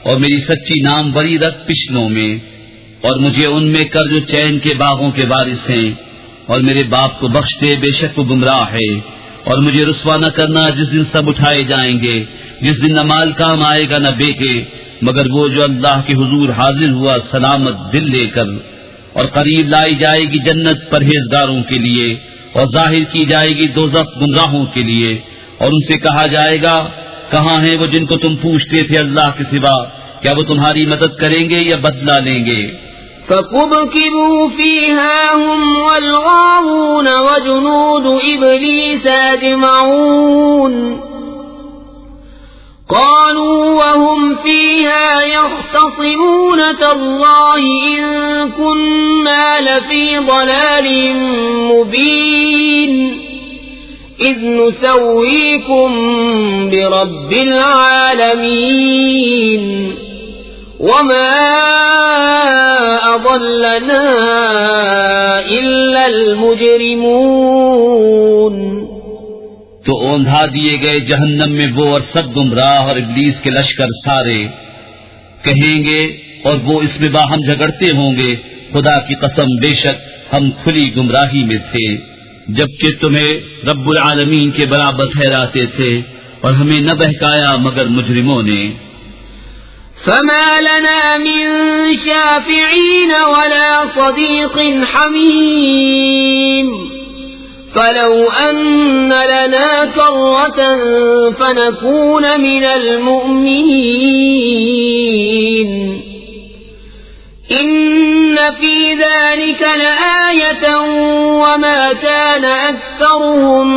اور میری سچی نام بری رکھ پچھلوں میں، اور مجھے ان میں کر جو چین کے باغوں کے وارث ہیں، اور میرے باپ کو بخش دے بے شک وہ گمراہ ہے، اور مجھے رسوا نہ کرنا جس دن سب اٹھائے جائیں گے، جس دن نہ مال کام آئے گا نہ بیٹے، مگر وہ جو اللہ کے حضور حاضر ہوا سلامت دل لے کر، اور قریب لائی جائے گی جنت پرہیزگاروں کے لیے، اور ظاہر کی جائے گی دوزخ گمراہوں کے لیے، اور ان سے کہا جائے گا کہاں ہیں وہ جن کو تم پوچھتے تھے اللہ کے سوا، کیا وہ تمہاری مدد کریں گے یا بدلہ لیں گے؟ فَكُبْكِبُوا فِيهَا هُمْ وَالْغَاوُونَ وَجُنُودُ إِبْلِيسَ أَجْمَعُونَ قَالُوا وَهُمْ فِيهَا يَخْتَصِمُونَ تَاللَّهِ إِن كُنَّا لَفِي ضَلَالٍ مُبِينٍ إِذْ نُسَوِّيكُمْ بِرَبِّ الْعَالَمِينَ وَمَا أَضَلَّنَا إِلَّا الْمُجْرِمُونَ. تو اوندھا دیے گئے جہنم میں وہ اور سب گمراہ اور ابلیس کے لشکر سارے، کہیں گے اور وہ اس میں باہم جھگڑتے ہوں گے خدا کی قسم بے شک ہم کھلی گمراہی میں تھے، جبکہ تمہیں رب العالمین کے برابر ٹھہراتے تھے اور ہمیں نہ بہکایا مگر مجرموں نے. فما لنا من شافعين ولا صديق حميم فلو أن لنا كرة فنكون من المؤمنين إن في ذلك لآية وما كان أكثرهم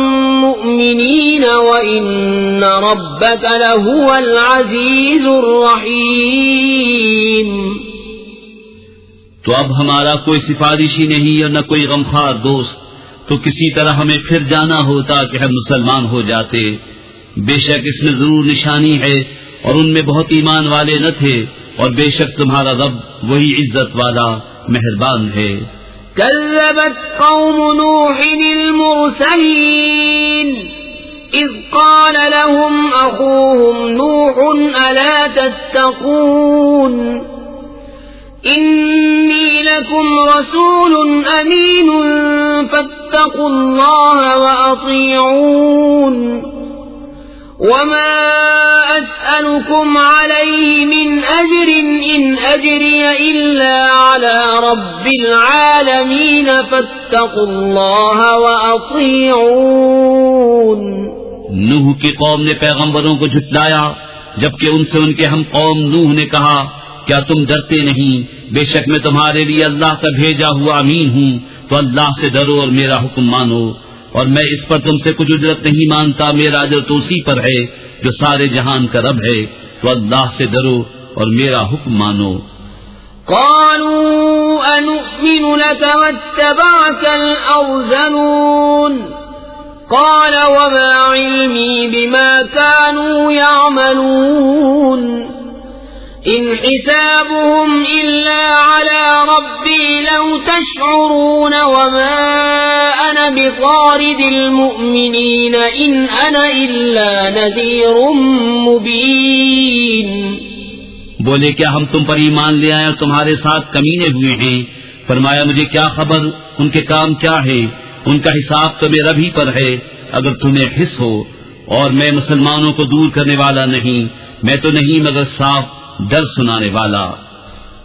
مؤمنين وإن ربك لهو العزيز الرحيم. تو اب ہمارا کوئی سفارشی نہیں اور نہ کوئی غمخوار دوست، تو کسی طرح ہمیں پھر جانا ہوتا کہ ہم مسلمان ہو جاتے. بے شک اس میں ضرور نشانی ہے اور ان میں بہت ایمان والے نہ تھے، اور بے شک تمہارا رب وہی عزت والا مہربان ہے. كذبت قوم نوح المرسلين إذ قال لهم أخوهم نوح ألا تتقون إني لكم رسول أمين فاتقوا الله وأطيعون وما أسألكم عليه من أجر إن أجري إلا على رب العالمين فاتقوا الله وأطيعون. نوح کی قوم نے پیغمبروں کو جھٹلایا جبکہ ان سے ان کے ہم قوم نوح نے کہا کیا تم ڈرتے نہیں؟ بے شک میں تمہارے لیے اللہ کا بھیجا ہوا امین ہوں، تو اللہ سے ڈرو اور میرا حکم مانو، اور میں اس پر تم سے کچھ اجرت نہیں مانتا، میرا اجر تو اسی پر ہے جو سارے جہان کا رب ہے، تو اللہ سے ڈرو اور میرا حکم مانو. قالوا أنؤمن لك واتبعك الأرذلون قال وما علمي بما كانوا يعملون إن حسابهم إلا على ربي لو تشعرون وما أنا بطارد المؤمنين إن أنا إلا نذير مبين. بولے کیا ہم تم پر ایمان لے آئے اور تمہارے ساتھ کمینے ہوئے ہیں؟ فرمایا مجھے کیا خبر ان کے کام کیا ہے، ان کا حساب تو میرا بھی پر ہے اگر تمہیں حس ہو، اور میں مسلمانوں کو دور کرنے والا نہیں، میں تو نہیں مگر صاف ڈر سنانے والا.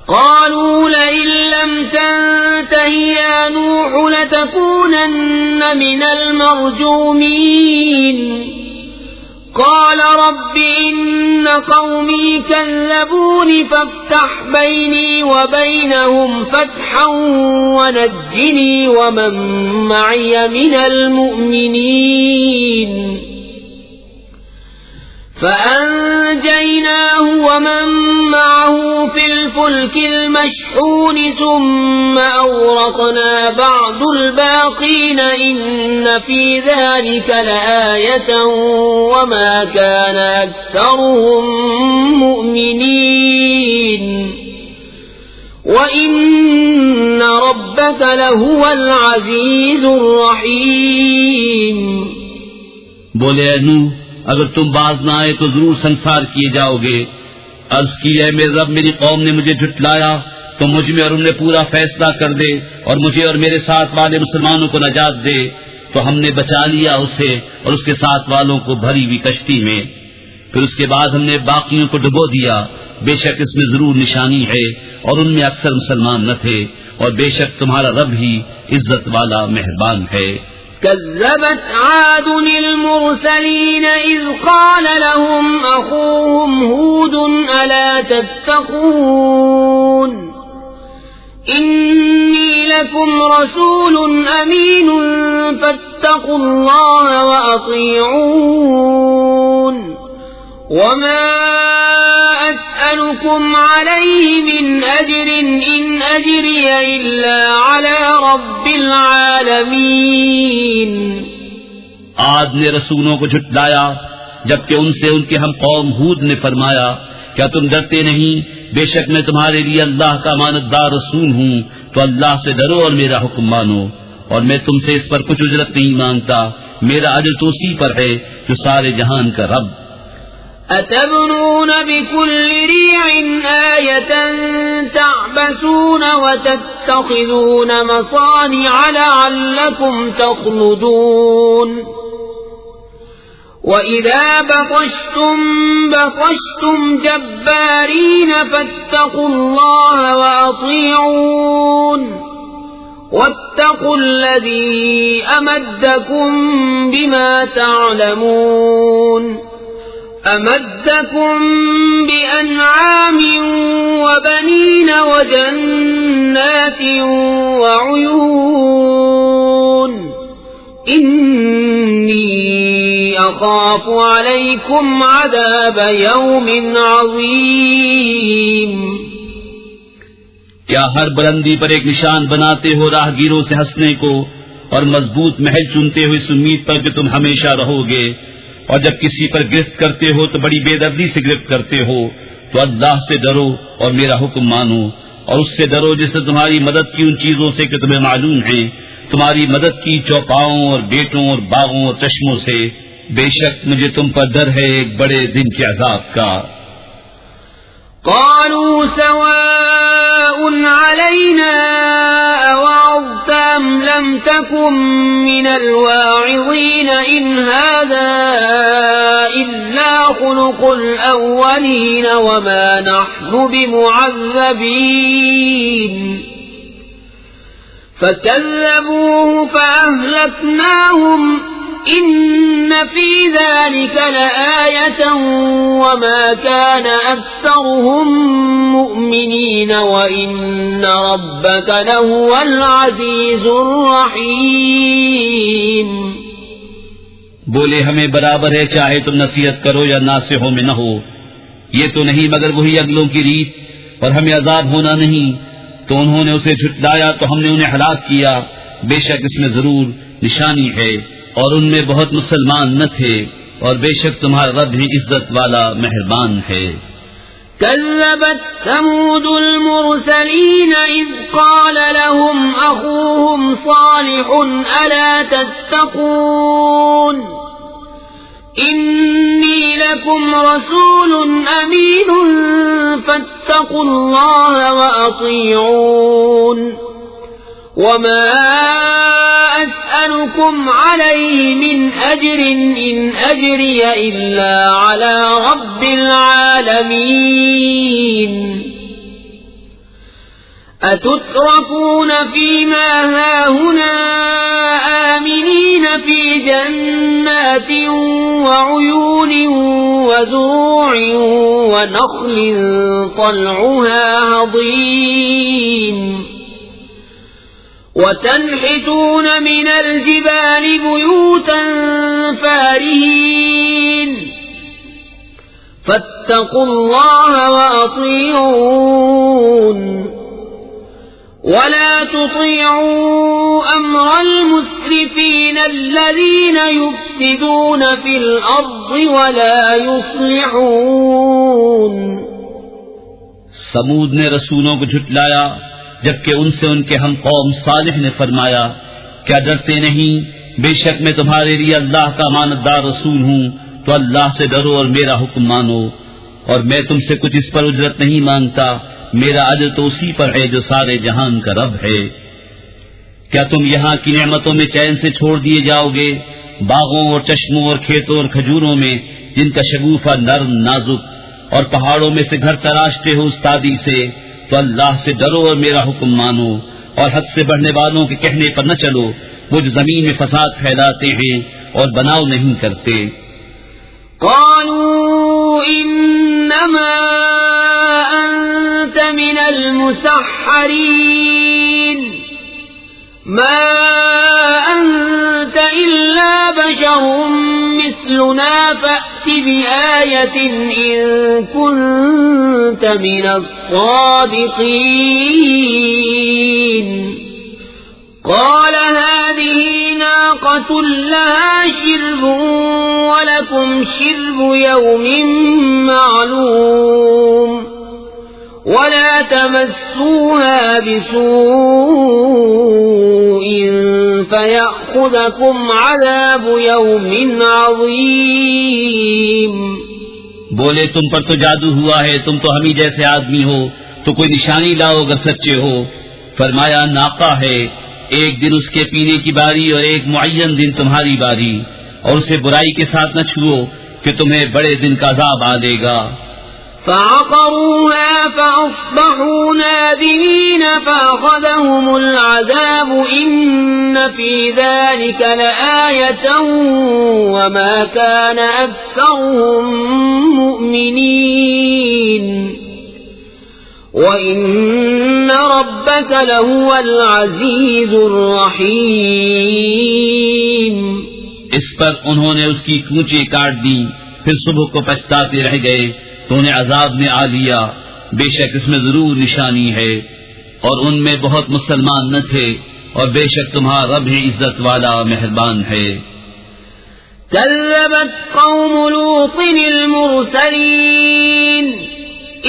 قالوا لئن لم تنته يا نوح لتكونن من المرجومين قال رب إن قومي كذبون فافتح بيني وبينهم فتحا ونجني ومن معي من المؤمنين فأنجيناه ومن معه في الفلك المشحون ثم أغرقنا بعد الباقين إن في ذلك لآية وما كان أكثرهم مؤمنين وإن ربك لهو العزيز الرحيم. بولے اے نوح اگر تم باز نہ آئے تو ضرور سنسار کیے جاؤ گے. عرض کی اے میرے رب میری قوم نے مجھے جھٹلایا تو مجھ میں اور ان میں پورا فیصلہ کر دے اور مجھے اور میرے ساتھ والے مسلمانوں کو نجات دے. تو ہم نے بچا لیا اسے اور اس کے ساتھ والوں کو بھری ہوئی کشتی میں. پھر اس کے بعد ہم نے باقیوں کو ڈبو دیا. بے شک اس میں ضرور نشانی ہے اور ان میں اکثر مسلمان نہ تھے اور بے شک تمہارا رب ہی عزت والا مہربان ہے. كذبت عاد المرسلين إذ قال لهم أخوهم هود ألا تتقون إني لكم رسول أمين فاتقوا الله وأطيعون وما أسألكم عليه من أجر إن أجري إلا على رب العالمين. عاد نے رسولوں کو جھٹلایا جبکہ ان سے ان کے ہم قوم ہود نے فرمایا کیا تم ڈرتے نہیں؟ بے شک میں تمہارے لیے اللہ کا امانت دار رسول ہوں تو اللہ سے ڈرو اور میرا حکم مانو اور میں تم سے اس پر کچھ اجرت نہیں مانگتا. میرا اجر تو اسی پر ہے جو سارے جہان کا رب. أتبنون بكل ريع آية تعبثون وتتخذون مصانع لعلكم تخلدون وإذا بطشتم جبارين فاتقوا الله وأطيعون واتقوا الذي أمدكم بما تعلمون أمدكم بأنعام وبنين وجنات وعيون إني أخاف عليكم عذاب يوم عظيم. کیا ہر بلندی پر ایک نشان بناتے ہو راہگیروں سے ہنسنے کو اور مضبوط محل چنتے ہوئے اس امید پر کہ تم ہمیشہ رہو گے اور جب کسی پر گرفت کرتے ہو تو بڑی بے دردی سے گرفت کرتے ہو. تو اللہ سے ڈرو اور میرا حکم مانو اور اس سے ڈرو جس نے تمہاری مدد کی ان چیزوں سے کہ تمہیں معلوم ہے تمہاری مدد کی چوپاؤں اور بیٹوں اور باغوں اور چشموں سے. بے شک مجھے تم پر ڈر ہے ایک بڑے دن کے عذاب کا. قالوا سواء علينا أوعظت أم لم تكن من الواعظين إن هذا إلا خلق الأولين وما نحن بمعذبين فكذبوه فأهلكناهم إن في ذلك لآية وما كان أكثرهم مؤمنين وإن ربك لهو العزيز الرحيم. بولے ہمیں برابر ہے چاہے تم نصیحت کرو یا ناصحوں میں نہ ہو. یہ تو نہیں مگر وہی اگلوں کی ریت اور ہمیں عذاب ہونا نہیں. تو انہوں نے اسے جھٹلایا تو ہم نے انہیں ہلاک کیا. بے شک اس میں ضرور نشانی ہے اور ان میں بہت مسلمان نہ تھے اور بے شک تمہارا رب ہی عزت والا مہربان ہے. كذبت ثمود المرسلين إذ قال لهم أخوهم صالح ألا تتقون إني لكم رسول أمين فاتقوا الله وأطيعون وما أسألكم عليه من أجر إن أجري إلا على رب العالمين. أتتركون فيما هاهنا آمنين في جنات وعيون وزروع ونخل طلعها هضيم وتنحتون من الجبال بيوتا فارهين فاتقوا الله وأطيعون ولا تطيعوا أمر المسرفين الذين يفسدون في الأرض ولا يصلحون. سمود نے رسولوں کو جھٹلایا جبکہ ان سے ان کے ہم قوم صالح نے فرمایا کیا ڈرتے نہیں؟ بے شک میں تمہارے لیے اللہ کا امانتدار رسول ہوں تو اللہ سے ڈرو اور میرا حکم مانو، اور میں تم سے کچھ اس پر اجرت نہیں مانگتا، میرا اجر تو اسی پر ہے جو سارے جہان کا رب ہے. کیا تم یہاں کی نعمتوں میں چین سے چھوڑ دیے جاؤ گے؟ باغوں اور چشموں اور کھیتوں اور کھجوروں میں جن کا شگوفہ نرم نازک، اور پہاڑوں میں سے گھر تراشتے ہو استادی سے، تو اللہ سے ڈرو اور میرا حکم مانو، اور حد سے بڑھنے والوں کے کہنے پر نہ چلو، وہ جو زمین میں فساد پھیلاتے ہیں اور بناؤ نہیں کرتے. قالوا انما انت من المسحرين ما انت الا بشر مثلنا فأت بآية ان كنت من الصادقين. قال هذه ناقة لها شرب ولكم شرب يوم معلوم ولا تمسوها بسوء فيأخذكم عذاب يوم عظيم. بولے تم پر تو جادو ہوا ہے، تم تو ہم ہی جیسے آدمی ہو، تو کوئی نشانی لاؤ اگر سچے ہو. فرمایا ناقہ ہے، ایک دن اس کے پینے کی باری اور ایک معین دن تمہاری باری، اور اسے برائی کے ساتھ نہ چھوؤ کہ تمہیں بڑے دن کا عذاب آ لے گا. فعقروها فأصبحوا نادمين فأخذهم العذاب إن في ذلك لآية وما كان أكثرهم مؤمنين وَإِنَّ رَبَّكَ لَهُوَ الْعَزِيزُ الرَّحِيمُ. اس پر انہوں نے اس کی کونچیں کاٹ دی، پھر صبح کو پچھتاتے رہ گئے تو انہیں عذاب نے آ لیا. بے شک اس میں ضرور نشانی ہے، اور ان میں بہت مسلمان نہ تھے، اور بے شک تمہارا رب ہی عزت والا مہربان ہے. كذبت قوم لوط المرسلين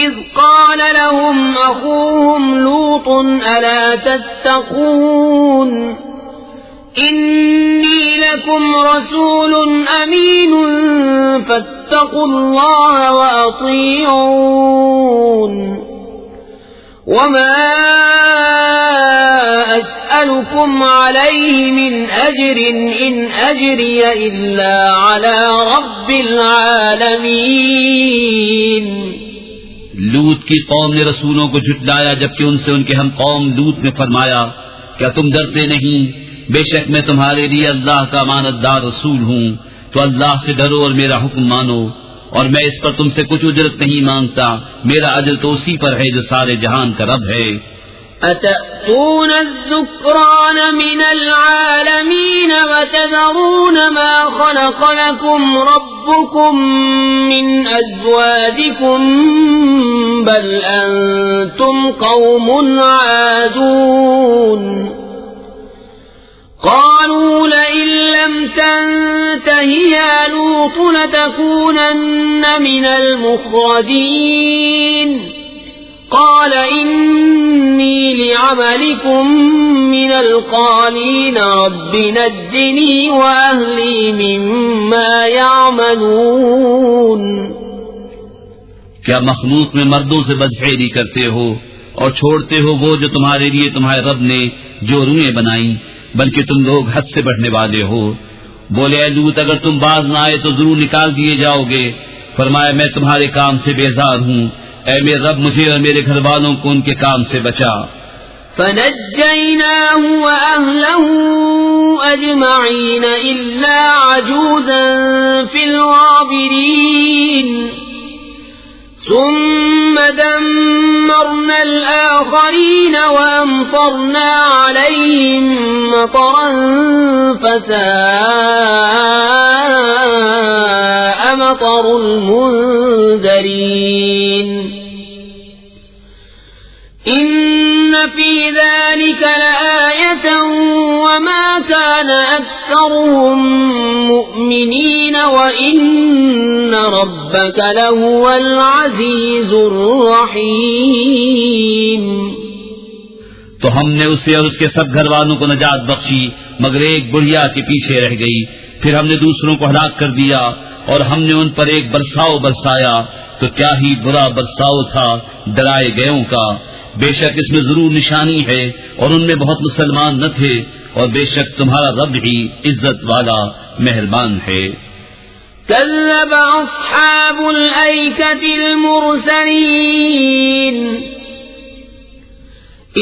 إذ قال لهم أخوهم لوط ألا تتقون إني لكم رسول أمين فاتقوا الله وأطيعون وما أسألكم عليه من أجر إن أجري إلا على رب العالمين. لوط کی قوم نے رسولوں کو جھٹلایا جبکہ ان سے ان کے ہم قوم لوط نے فرمایا کیا تم ڈرتے نہیں؟ بے شک میں تمہارے لیے اللہ کا امانتدار رسول ہوں، تو اللہ سے ڈرو اور میرا حکم مانو، اور میں اس پر تم سے کچھ اجرت نہیں مانگتا، میرا اجر تو اسی پر ہے جو سارے جہان کا رب ہے. أتأتون الذكران من العالمين وتذرون ما خلق لكم ربكم من أزواجكم بل أنتم قوم عادون. قالوا لئن لم تنته يا لوط لتكونن من المخرجين. قال إني لعملكم من القالين رب نجني وأهلي مما يعملون. کیا مخلوق میں مردوں سے بدخیری کرتے ہو اور چھوڑتے ہو وہ جو تمہارے لیے تمہارے رب نے جو روئیں بنائیں، بلکہ تم لوگ حد سے بڑھنے والے ہو. بولے اے لوط اگر تم باز نہ آئے تو ضرور نکال دیے جاؤ گے. فرمایا میں تمہارے کام سے بیزار ہوں، اے میرے رب مجھے اور میرے گھر والوں کو ان کے کام سے بچا. فنجيناه وأهله أجمعين إلا عجوزا في الغابرين ثم دمرنا الآخرين وأمطرنا عليهم مطرا فساء مطر المنذرين إن في ذلك لآية وما كان أكثرهم مؤمنين وإن ربك لهو العزيز الرحيم. تو ہم نے اسے اور اس کے سب گھر والوں کو نجات بخشی مگر ایک بڑھیا کے پیچھے رہ گئی. پھر ہم نے دوسروں کو ہلاک کر دیا اور ہم نے ان پر ایک برساؤ برسایا تو کیا ہی برا برساؤ تھا ڈرائے گئوں کا. بے شک اس میں ضرور نشانی ہے اور ان میں بہت مسلمان نہ تھے اور بے شک تمہارا رب ہی عزت والا مہربان ہے. كذب أصحاب الأيكة المرسلين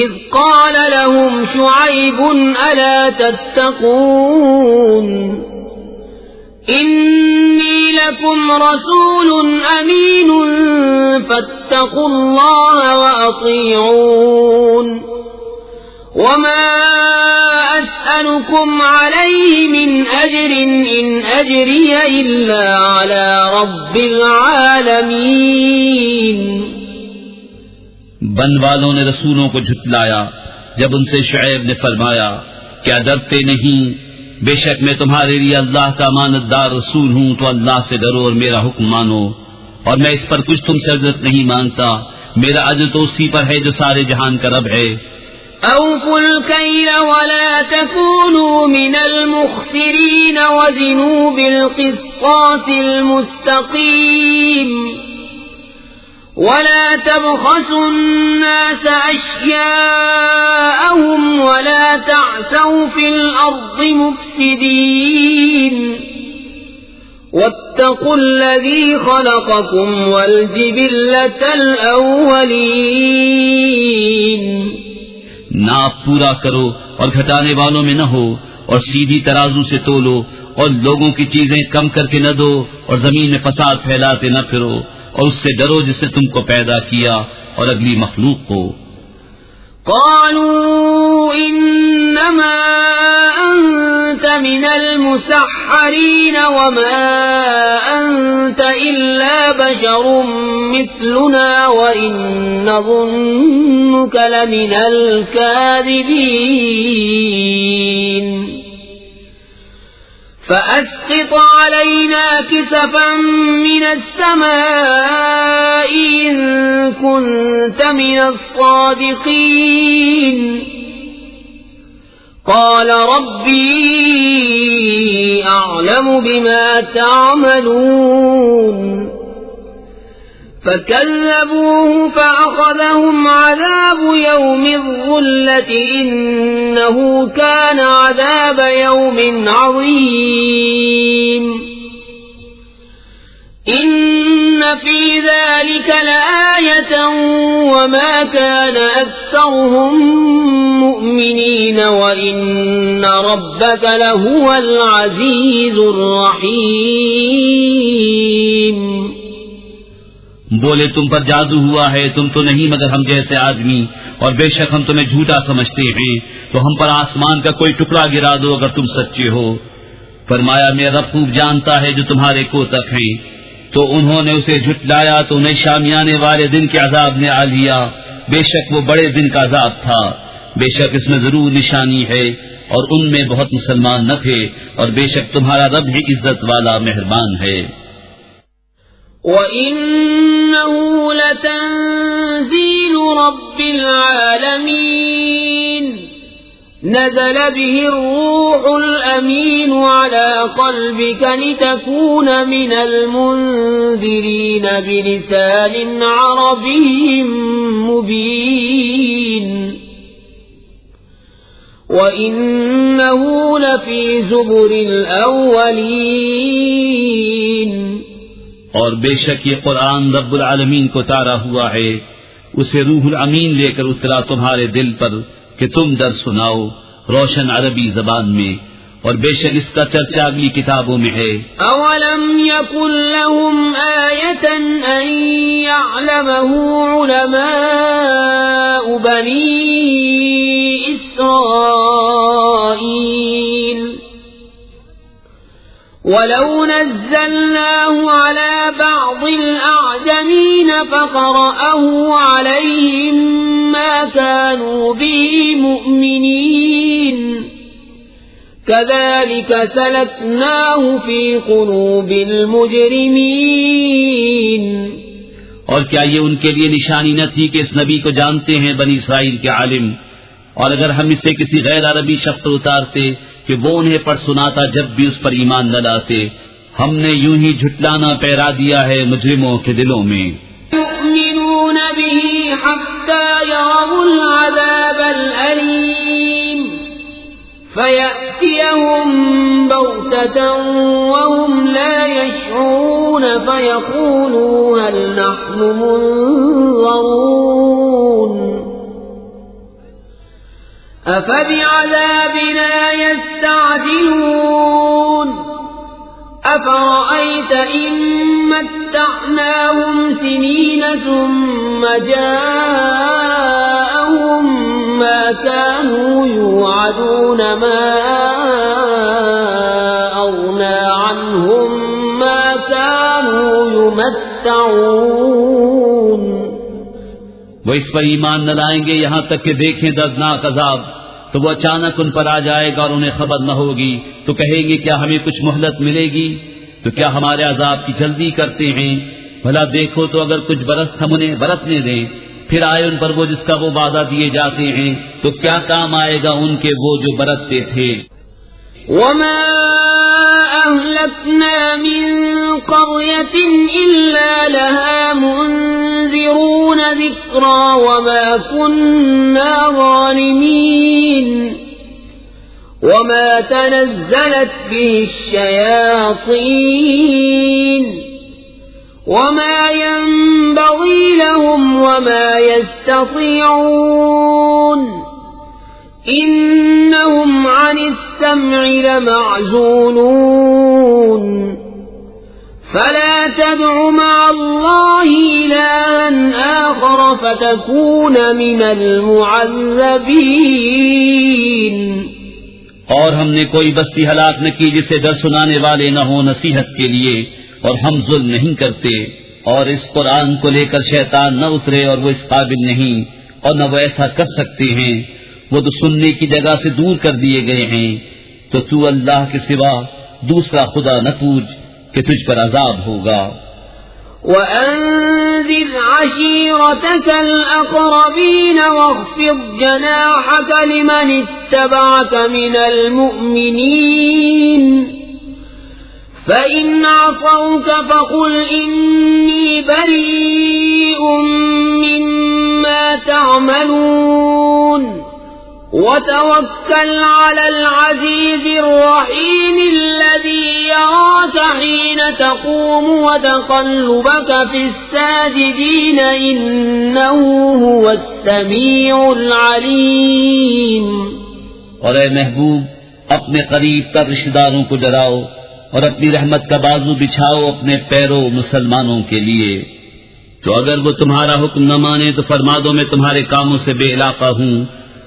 إذ قال لهم شعيب ألا تتقون إني لكم رسول أمين فاتقوا الله وأطيعون وما أسألكم عليه من أجر إن أجري إلا على رب العالمين. بن والوں نے رسولوں کو جھٹلایا جب ان سے شعیب نے فرمایا کیا ڈرتے نہیں؟ بے شک میں تمہارے لیے اللہ کا امانت دار رسول ہوں تو اللہ سے ڈرو اور میرا حکم مانو اور میں اس پر کچھ تم سے اجرت نہیں مانگتا. میرا اجر تو اسی پر ہے جو سارے جہان کا رب ہے. أوفوا الكيل ولا تكونوا من المخسرين وزنوا بالقسطاس المستقيم ولا تبخسوا الناس أشياءهم ولا تعثوا في الأرض مفسدين واتقوا الذي خلقكم والجبلة الأولين. ناپ پورا کرو اور گھٹانے والوں میں نہ ہو اور سیدھی ترازو سے تولو اور لوگوں کی چیزیں کم کر کے نہ دو اور زمین میں فساد پھیلاتے نہ پھرو اور اس سے ڈرو جس نے تم کو پیدا کیا اور اگلی مخلوق کو. قالوا إنما أنت من المسحرين وما أنت إلا بشر مثلنا وإن نظنك لمن الكاذبين فأسقط علينا كسفا من السماء إن كنت من الصادقين. قال ربي أعلم بما تعملون فكذبوه فأخذهم عذاب يوم الظلة إنه كان عذاب يوم عظيم. إن في ذلك لآية وما كان أكثرهم مؤمنين وإن ربك لهو العزيز الرحيم. بولے تم پر جادو ہوا ہے تم تو نہیں مگر ہم جیسے آدمی اور بے شک ہم تمہیں جھوٹا سمجھتے ہیں تو ہم پر آسمان کا کوئی ٹکڑا گرا دو اگر تم سچے ہو. فرمایا میرا رب خوب جانتا ہے جو تمہارے کوتک ہیں. تو انہوں نے اسے جھٹلایا تو انہیں شامیانے والے دن کے عذاب نے آ لیا. بے شک وہ بڑے دن کا عذاب تھا. بے شک اس میں ضرور نشانی ہے اور ان میں بہت مسلمان نہ تھے اور بے شک تمہارا رب ہی عزت والا مہربان ہے. وَإِنَّهُ لَتَنزِيلُ رَبِّ الْعَالَمِينَ نزل به الروح الأمين على قلبك لتكون من المنذرين بلسان عربي مبين وإنه لفي زبر الأولين. اور بے شک یہ قرآن رب العالمین کو اتارا ہوا ہے اسے روح الامین لے کر اترا تمہارے دل پر کہ تم در سناؤ روشن عربی زبان میں، اور بے شک اس کا چرچا اگلی کتابوں میں ہے۔ اولم یکن لهم آیة ان یعلمه علماء بنی اسرائیل ولو نزلناه على بعض الأعجمين فقرأه عليهم ما كانوا به مؤمنين كذلك سلكناه في قلوب المجرمين۔ اور کیا یہ ان کے لیے نشانی نہ تھی کہ اس نبی کو جانتے ہیں بنی اسرائیل کے عالم، اور اگر ہم اسے کسی غیر عربی شخص پر اتارتے کہ وہ انہیں پڑھ سناتا جب بھی اس پر ایمان نہ لاتے، ہم نے یوں ہی جھٹلانا پیرا دیا ہے مجرموں کے دلوں میں۔ يؤمنون به حتى يروا العذاب الأليم فيأتيهم بغتة وهم لا يشعرون فيقولوا هل نحن منظرون أفبعذابنا يستعجلون أفرأيت إن متعناهم سنين ثم جاءهم ما كانوا يوعدون ما أغنى عنهم ما كانوا يمتعون۔ وہ اس پر ایمان نہ لائیں گے یہاں تک کہ دیکھیں دردناک عذاب، تو وہ اچانک ان پر آ جائے گا اور انہیں خبر نہ ہوگی، تو کہیں گے کیا ہمیں کچھ مہلت ملے گی؟ تو کیا ہمارے عذاب کی جلدی کرتے ہیں؟ بھلا دیکھو تو اگر کچھ برس ہم انہیں برتنے دیں، پھر آئے ان پر وہ جس کا وہ وعدہ دیے جاتے ہیں، تو کیا کام آئے گا ان کے وہ جو برتتے تھے؟ وما أهلكنا من قرية إلا لها منذرون ذكرى وما كنا ظالمين وما تنزلت به الشياطين وما ينبغي لهم وما يستطيعون إنهم عن السمع لمعزولون فلا تدع مع الله إلها آخر فتكون من المعذبين۔ اور ہم نے کوئی بستی ہلاک نہ کی جسے ڈر سنانے والے نہ ہوں نصیحت کے لیے، اور ہم ظلم نہیں کرتے، اور اس قرآن کو لے کر شیطان نہ اترے اور وہ اس قابل نہیں، اور نہ وہ ایسا کر سکتے ہیں، وہ تو سننے کی جگہ سے دور کر دیے گئے ہیں۔ تو تو اللہ کے سوا دوسرا خدا نہ پوچھ کہ تجھ پر عذاب ہوگا۔ وَأَنذِرْ عَشِيرَتَكَ الْأَقْرَبِينَ وَاخْفِضْ جَنَاحَكَ لِمَنِ اتَّبَعَكَ مِنَ الْمُؤْمِنِينَ فَإِنْ عَصَوْكَ فَقُلْ إِنِّي بَرِيءٌ مِّمَّا تَعْمَلُونَ وَتَوَكَّلْ عَلَى الْعَزِيزِ الرَّحِيمِ الَّذِي يَرَاكَ حِينَ تَقُومُ وَتَقَلُّبَكَ فِي السَّاجِدِينَ إِنَّهُ هُوَ السَّمِيعُ الْعَلِيمُ۔ اور اے محبوب، اپنے قریب تر رشتہ داروں کو ڈراؤ اور اپنی رحمت کا بازو بچھاؤ اپنے پیروں مسلمانوں کے لیے۔ تو اگر وہ تمہارا حکم نہ مانے تو فرما دو میں تمہارے کاموں سے بے علاقہ ہوں،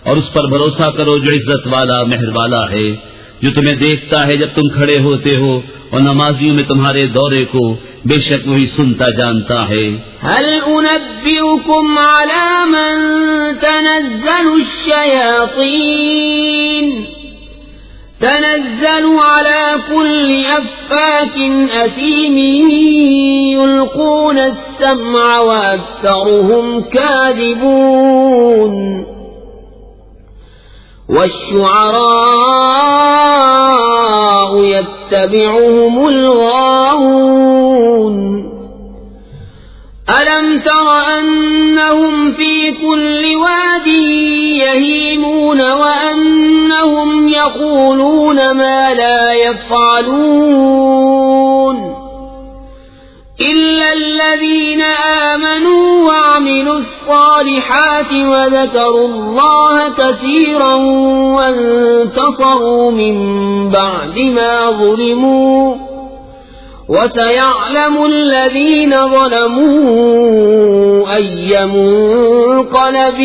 اور اس پر بھروسہ کرو جو عزت والا مہر والا ہے، جو تمہیں دیکھتا ہے جب تم کھڑے ہوتے ہو اور نمازیوں میں تمہارے دورے کو، بے شک وہی سنتا جانتا ہے۔ هل أنبئكم على من تنزل الشياطين تنزل على كل أفاك أثيم يلقون السمع وأكثرهم كاذبون والشعراء يتبعهم الغاوون ألم تر أنهم في كل واد يهيمون وأنهم يقولون ما لا يفعلون إلا الذين آمنوا وعملوا وعملوا الصالحات وذكروا الله كثيرا وانتصروا من بعد ما ظلموا وسيعلم الذين ظلموا أي منقلب.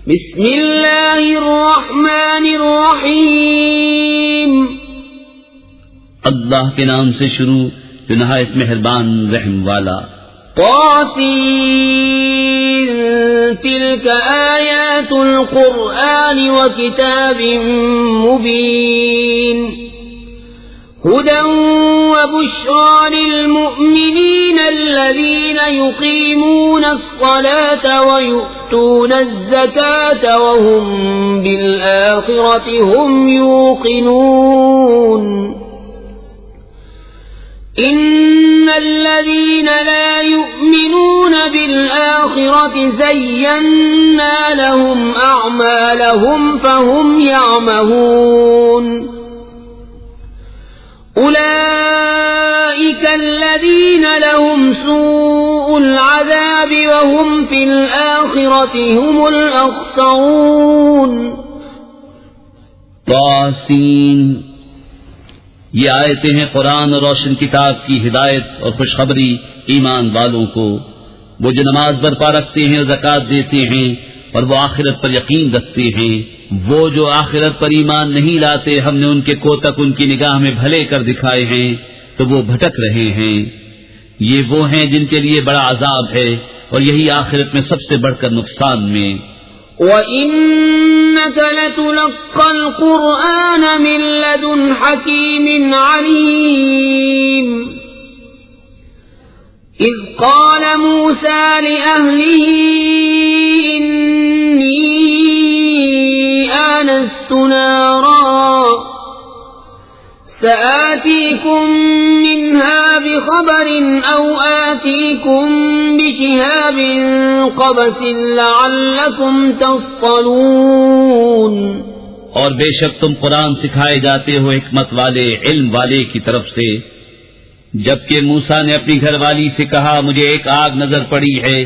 بسم الله الرحمن الرحيم. اللہ کے نام سے شروع جو نہایت مہربان رحم والا. طاسين تلك آيات القرآن وكتاب مبين هدى وبشرى للمؤمنين الذين يقيمون الصلاة ويؤتون الزكاة وهم بالآخرة هم يوقنون. إن الذين لا يؤمنون بالآخرة زينا لهم أعمالهم فهم يعمهون. أولئك الذين لهم سوء العذاب وهم في الآخرة هم الأخسرون. طاسين، یہ آیتیں ہیں قرآن اور روشن کتاب کی ہدایت اور خوشخبری ایمان والوں کو. وہ جو نماز برپا رکھتے ہیں اور زکوٰۃ دیتے ہیں اور وہ آخرت پر یقین رکھتے ہیں. وہ جو آخرت پر ایمان نہیں لاتے ہم نے ان کے کوتک ان کی نگاہ میں بھلے کر دکھائے ہیں تو وہ بھٹک رہے ہیں. یہ وہ ہیں جن کے لیے بڑا عذاب ہے اور یہی آخرت میں سب سے بڑھ کر نقصان میں. وَإِنَّكَ لَتُلَقَّى الْقُرْآنَ مِن لَّدُنْ حَكِيمٍ عَلِيمٍ. إِذْ قَالَ مُوسَى لِأَهْلِهِ إِنِّي آنَسْتُ نَارًا سآتيكم منها بخبر أو آتيكم بشهاب قبس لعلكم تصطلون. اور بے شک تم قرآن سکھائے جاتے ہو حکمت والے علم والے کی طرف سے. جبکہ موسیٰ نے اپنی گھر والی سے کہا مجھے ایک آگ نظر پڑی ہے،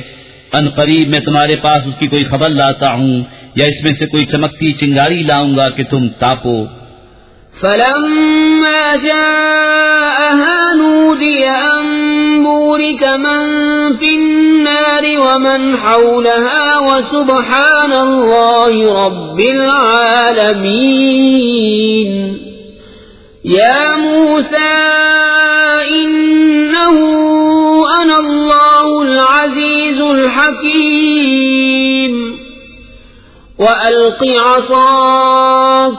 ان قریب میں تمہارے پاس اس کی کوئی خبر لاتا ہوں یا اس میں سے کوئی چمکتی چنگاری لاؤں گا کہ تم تاپو. فلما جاءها نودي أن بورك من في النار ومن حولها وسبحان الله رب العالمين. يا موسى إنه أنا الله العزيز الحكيم. وألق عصاك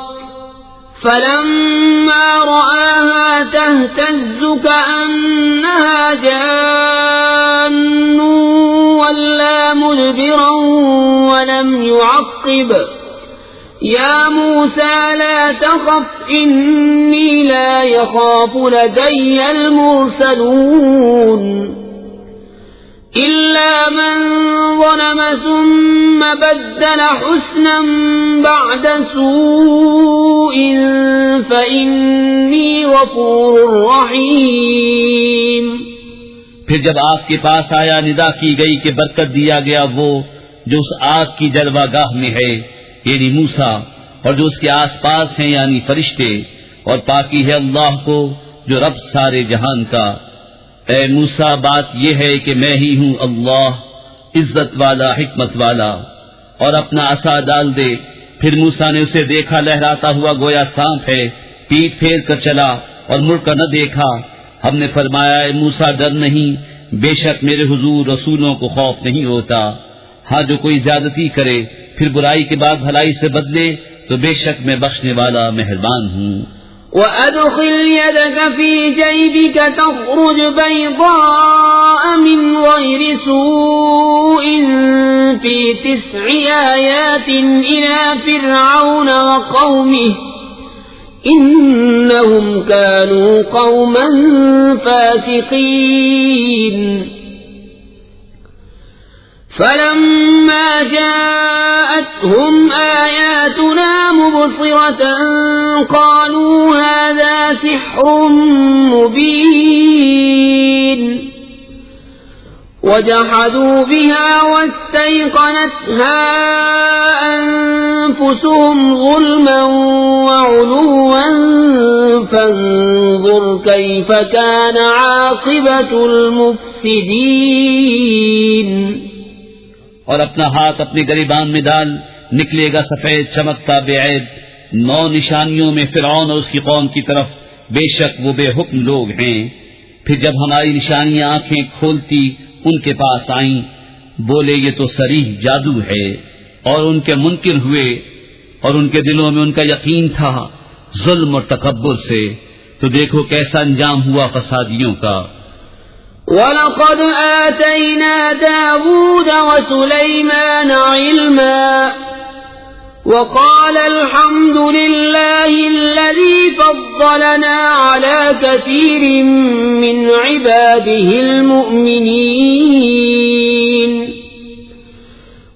فلما رآها تهتز كأنها جان ولا مدبرا ولم يعقب. يا موسى لا تخف إني لا يخاف لدي المرسلون. إلا من ظلم ثم بدل حسنا بعد سوء فإني غفور رحيم. پھر جب آگ کے پاس آیا ندا کی گئی کہ برکت دیا گیا وہ جو اس آگ کی جلوہ گاہ میں ہے یعنی موسیٰ اور جو اس کے آس پاس ہیں یعنی فرشتے، اور پاکی ہے اللہ کو جو رب سارے جہان کا. اے موسیٰ بات یہ ہے کہ میں ہی ہوں اللہ عزت والا حکمت والا، اور اپنا عصا ڈال دے. پھر موسیٰ نے اسے دیکھا لہراتا ہوا گویا سانپ ہے، پیٹ پھیر کر چلا اور مڑ کر نہ دیکھا. ہم نے فرمایا اے موسیٰ ڈر نہیں، بے شک میرے حضور رسولوں کو خوف نہیں ہوتا. ہاں جو کوئی زیادتی کرے پھر برائی کے بعد بھلائی سے بدلے تو بے شک میں بخشنے والا مہربان ہوں. وَأَدْخِلْ يَدَكَ فِي جَيْبِكَ تَخْرُجْ بَيْضَاءَ مِنْ غَيْرِ سُوءٍ فِي 9 آيَاتٍ إِلَى فِرْعَوْنَ وَقَوْمِهِ إِنَّهُمْ كَانُوا قَوْمًا فَاسِقِينَ. فَلَمَّا جَاءَتْهُمْ آيَاتُنَا مُبْصِرَةً قَالُوا هَذَا سِحْرٌ مُبِينٌ. وجحدوا بها واستيقنتها أنفسهم ظلما وعلوا فانظر كيف كان عاقبة المفسدين. اور اپنا ہاتھ اپنے گریبان میں ڈال، نکلے گا سفید چمکتا بے عیب 9 نشانیوں میں فرعون اور اس کی قوم کی طرف، بے شک وہ بے حکم لوگ ہیں. پھر جب ہماری نشانیاں آنکھیں کھولتی ان کے پاس آئیں، بولے یہ تو صریح جادو ہے، اور ان کے منکر ہوئے اور ان کے دلوں میں ان کا یقین تھا ظلم اور تکبر سے. تو دیکھو کیسا انجام ہوا فسادیوں کا. وَلَقَدْ آتَيْنَا دَاوُودَ وَسُلَيْمَانَ عِلْمًا وَقَالَ الْحَمْدُ لِلَّهِ الَّذِي فَضَّلَنَا عَلَى كَثِيرٍ مِّنْ عِبَادِهِ الْمُؤْمِنِينَ.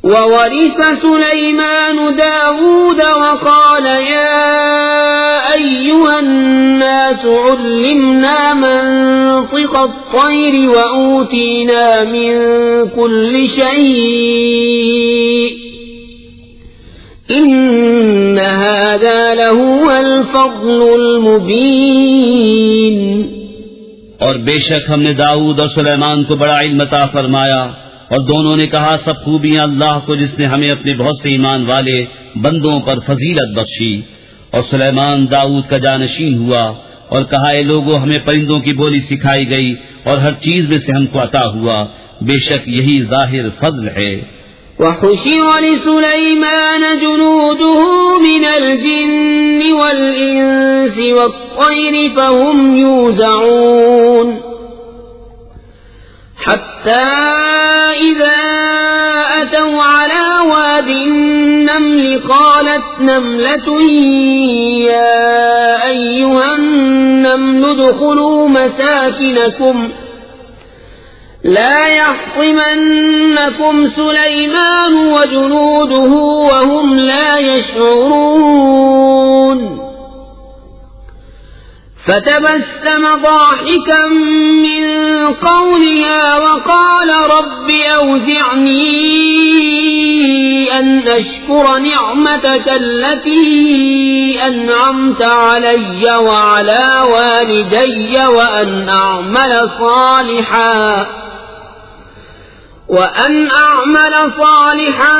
وَوَرِثَ سُلَيْمَانُ دَاوُودَ وَقَالَ يَا أَيُّهَا النَّاسُ عُلِّمْنَا مَنطِقَ الطَّيْرِ وَأُوتِينَا مِن كُلِّ شَيْءٍ إِنَّ هَذَا لَهُوَ الْفَضْلُ الْمُبِينُ. اور بے شک ہم نے داؤد اور سلیمان کو بڑا علم عطا فرمایا، اور دونوں نے کہا سب خوبیاں اللہ کو جس نے ہمیں اپنے بہت سے ایمان والے بندوں پر فضیلت بخشی. اور سلیمان داؤد کا جانشین ہوا اور کہا اے لوگوں ہمیں پرندوں کی بولی سکھائی گئی اور ہر چیز میں سے ہم کو عطا ہوا، بے شک یہی ظاہر فضل ہے. وَحُشِرَ لِسُلَيْمَانَ جُنُودُهُ مِنَ الْجِنِّ وَالْإِنسِ وَالطَّيْرِ فَهُمْ يُوزَعُونَ حَتَّى إِذَا أَتَوْا عَلَى وَادِ النَّمْلِ قَالَتْ نَمْلَةٌ يَا أَيُّهَا النَّمْلُ ادْخُلُوا مَسَاكِنَكُمْ لا يحطمنكم سليمان وجنوده وهم لا يشعرون. فتبسم ضاحكا من قولها وقال رب أوزعني أن أشكر نعمتك التي أنعمت علي وعلى والدي وأن أعمل صالحا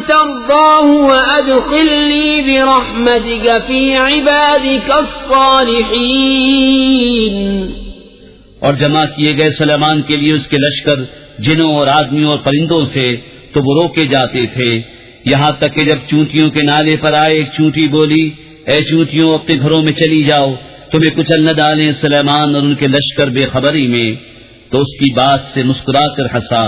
ترضاه وأدخلني برحمتك في عبادك الصالحين. اور جمع کیے گئے سلیمان کے لیے اس کے لشکر جنوں اور آدمیوں اور پرندوں سے تو وہ روکے جاتے تھے، یہاں تک کہ جب چونٹیوں کے نالے پر آئے ایک چونٹی بولی اے چونٹیوں اپنے گھروں میں چلی جاؤ، تمہیں کچل نہ ڈالیں سلیمان اور ان کے لشکر بے خبری میں. تو اس کی بات سے مسکرا کر ہنسا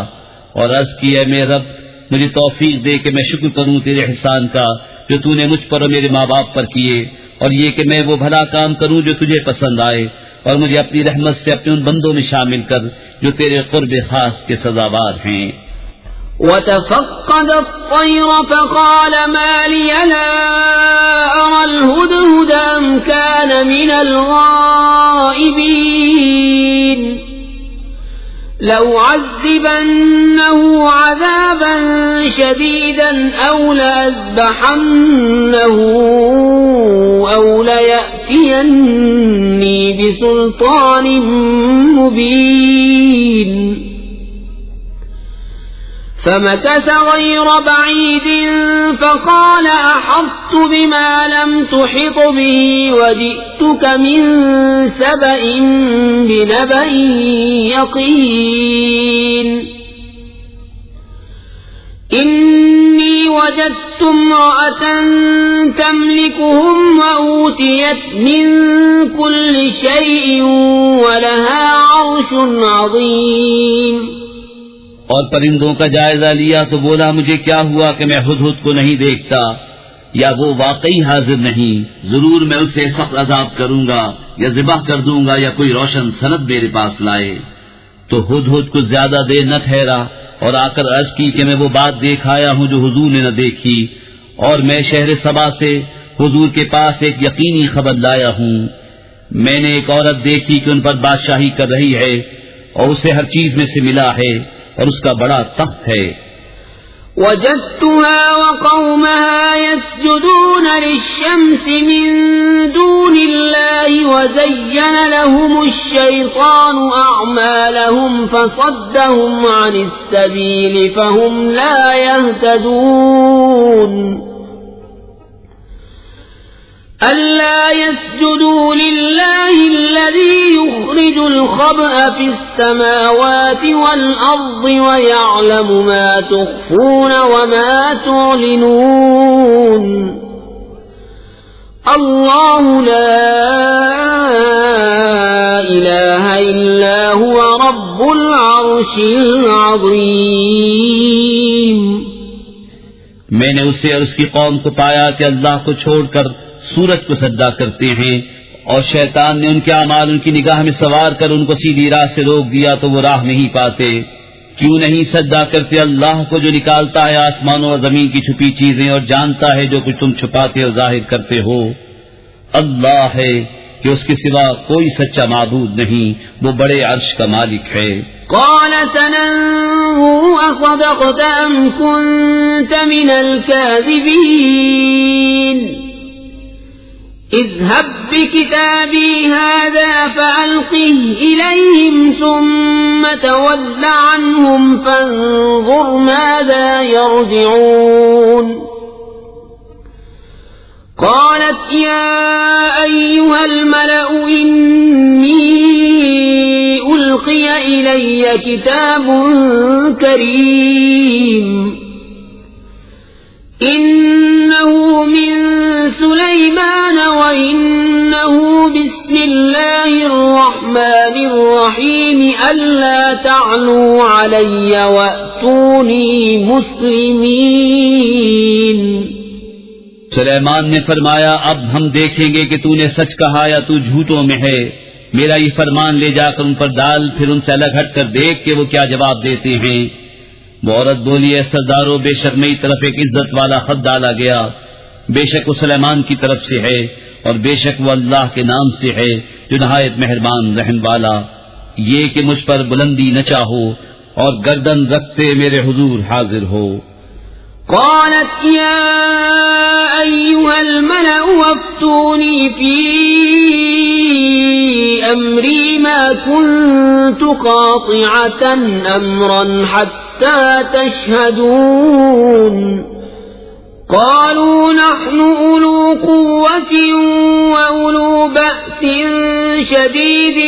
اور عرض کی اے میرے رب مجھے توفیق دے کہ میں شکر کروں تیرے احسان کا جو تو نے مجھ پر اور میرے ماں باپ پر کیے، اور یہ کہ میں وہ بھلا کام کروں جو تجھے پسند آئے، اور مجھے اپنی رحمت سے اپنے ان بندوں میں شامل کر جو تیرے قرب خاص کے سزاوار ہیں. وَتَفَقَّدَ الطَّيْرَ فَقَالَ مَا لِيَ لَا أَرَى الْهُدْهُدَ أَمْ كَانَ مِنَ الْغَائِبِينَ لَوْ عَذِّبَنَّهُ عَذَابًا شَدِيدًا أَوْ لَأَذْبَحَنَّهُ أَوْ لَيَأْتِيَنِّي بِسُلْطَانٍ مُبِينٍ. فمكث غير بعيد فقال أحطت بما لم تحط به وجئتك من سبأ بنبأ يقين. إني وجدت امرأة تملكهم وأوتيت من كل شيء ولها عرش عظيم. اور پرندوں کا جائزہ لیا تو بولا مجھے کیا ہوا کہ میں ہدہد کو نہیں دیکھتا، یا وہ واقعی حاضر نہیں، ضرور میں اسے سخت عذاب کروں گا یا ذبح کر دوں گا یا کوئی روشن سند میرے پاس لائے. تو ہدہد کو زیادہ دیر نہ ٹھہرا اور آ کر عرض کی کہ میں وہ بات دیکھ آیا ہوں جو حضور نے نہ دیکھی، اور میں شہر سبا سے حضور کے پاس ایک یقینی خبر لایا ہوں. میں نے ایک عورت دیکھی کہ ان پر بادشاہی کر رہی ہے اور اسے ہر چیز میں سے ملا ہے، اور اس کا بڑا تخت ہے. وجدتها وقومها يسجدون للشمس من دون الله وزين لهم الشيطان أعمالهم فصدهم عن السبيل فهم لا يهتدون. ألا يسجدوا لله الذي يخرج الخبأ في السماوات والأرض ويعلم ما تخفون وما تعلنون. الله لا إله إلا هو رب العرش العظيم. میں نے اسے اور اس کی قوم کو پایا کہ اللہ کو چھوڑ کر سورج کو سجدہ کرتے ہیں، اور شیطان نے ان کے اعمال ان کی نگاہ میں سوار کر ان کو سیدھی راہ سے روک دیا تو وہ راہ نہیں پاتے. کیوں نہیں سجدہ کرتے اللہ کو جو نکالتا ہے آسمانوں اور زمین کی چھپی چیزیں اور جانتا ہے جو کچھ تم چھپاتے اور ظاہر کرتے ہو. اللہ ہے کہ اس کے سوا کوئی سچا معبود نہیں، وہ بڑے عرش کا مالک ہے. قال سننظر أصدقت أم كنت من الكاذبين. اذهب بكتابي هذا فألقه إليهم ثم تول عنهم فانظر ماذا يرجعون. قالت يا أيها الملأ إني ألقي إلي كتاب كريم إنه من سليمان وإنه بسم الله الرحمن الرحيم ألا تعلوا علي وأتوني مسلمين. سلیمان نے فرمایا اب ہم دیکھیں گے کہ تو نے سچ کہا یا تو جھوٹوں میں ہے. میرا یہ فرمان لے جا کر ان پر ڈال، پھر ان سے الگ ہٹ کر دیکھ کہ وہ کیا جواب دیتے ہیں. وہ عورت بولی اے سردارو، بے شک میری طرف ایک عزت والا خط ڈالا گیا، بے شک وہ سلیمان کی طرف سے ہے اور بے شک وہ اللہ کے نام سے ہے جو نہایت مہربان رحم والا. یہ کہ مجھ پر بلندی نہ چاہو اور گردن رکھتے میرے حضور حاضر ہو. قالت يا أيها الملأ وافتوني في أمري ما كنت قاطعة أمرا حتى تشهدون. قالوا نحن أولو قوة وأولو بأس شديد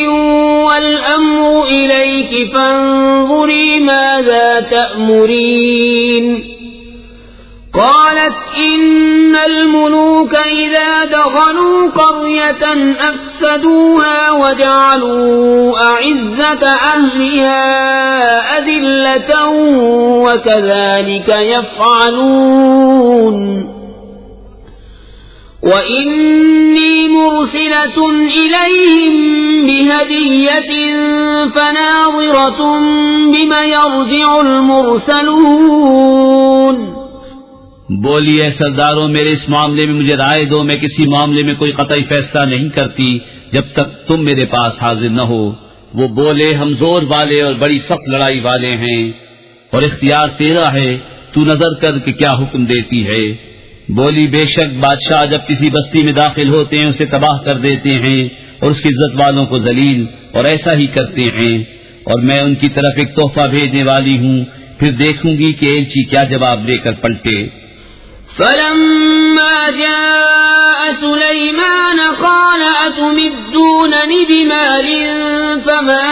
والأمر إليك فانظري ماذا تأمرين. قالت إن الملوك إذا دخلوا قرية أفسدوها وجعلوا أعزة أهلها أذلة وكذلك يفعلون. وإني مرسلة إليهم بهدية فناظرة بما يرجع المرسلون. بولی اے سرداروں، میرے اس معاملے میں مجھے رائے دو. میں کسی معاملے میں کوئی قطعی فیصلہ نہیں کرتی جب تک تم میرے پاس حاضر نہ ہو. وہ بولے ہم زور والے اور بڑی سخت لڑائی والے ہیں اور اختیار تیرا ہے، تو نظر کر کہ کیا حکم دیتی ہے. بولی بے شک بادشاہ جب کسی بستی میں داخل ہوتے ہیں اسے تباہ کر دیتے ہیں اور اس کی عزت والوں کو ذلیل، اور ایسا ہی کرتے ہیں. اور میں ان کی طرف ایک تحفہ بھیجنے والی ہوں، پھر دیکھوں گی کہ ایلچی کیا جواب دے کر پلٹے. فلما جاء سليمان قال أتمدونني بمال فما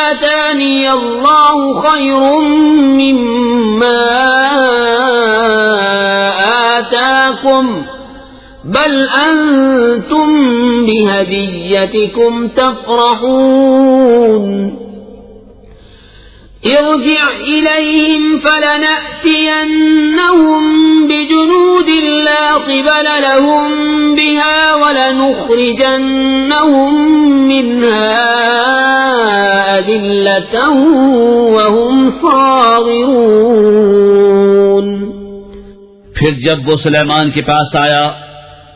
آتاني الله خير مما آتاكم بل أنتم بهديتكم تفرحون. ارجع إليهم فلنأتينهم بجنود لا قبل لهم بها ولنخرجنهم منها أذلة وهم صاغرون. پھر جب وہ سلیمان کے پاس آیا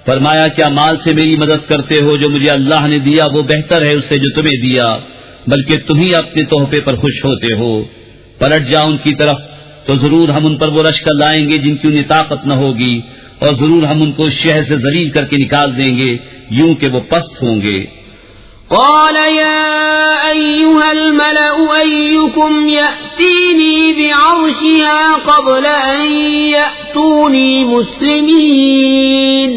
فرمایا کیا مال سے میری مدد کرتے ہو؟ جو مجھے اللہ نے دیا وہ بہتر ہے اس سے جو تمہیں دیا، بلکہ تم ہی اپنے تحفے پر خوش ہوتے ہو. پلٹ جا ان کی طرف تو ضرور ہم ان پر وہ لشکر لائیں گے جن کی انہیں طاقت نہ ہوگی، اور ضرور ہم ان کو شہر سے ذلیل کر کے نکال دیں گے یوں کہ وہ پست ہوں گے۔ قال يا أيها الملأ أيكم يأتيني بعرشها قبل أن يأتوني مسلمين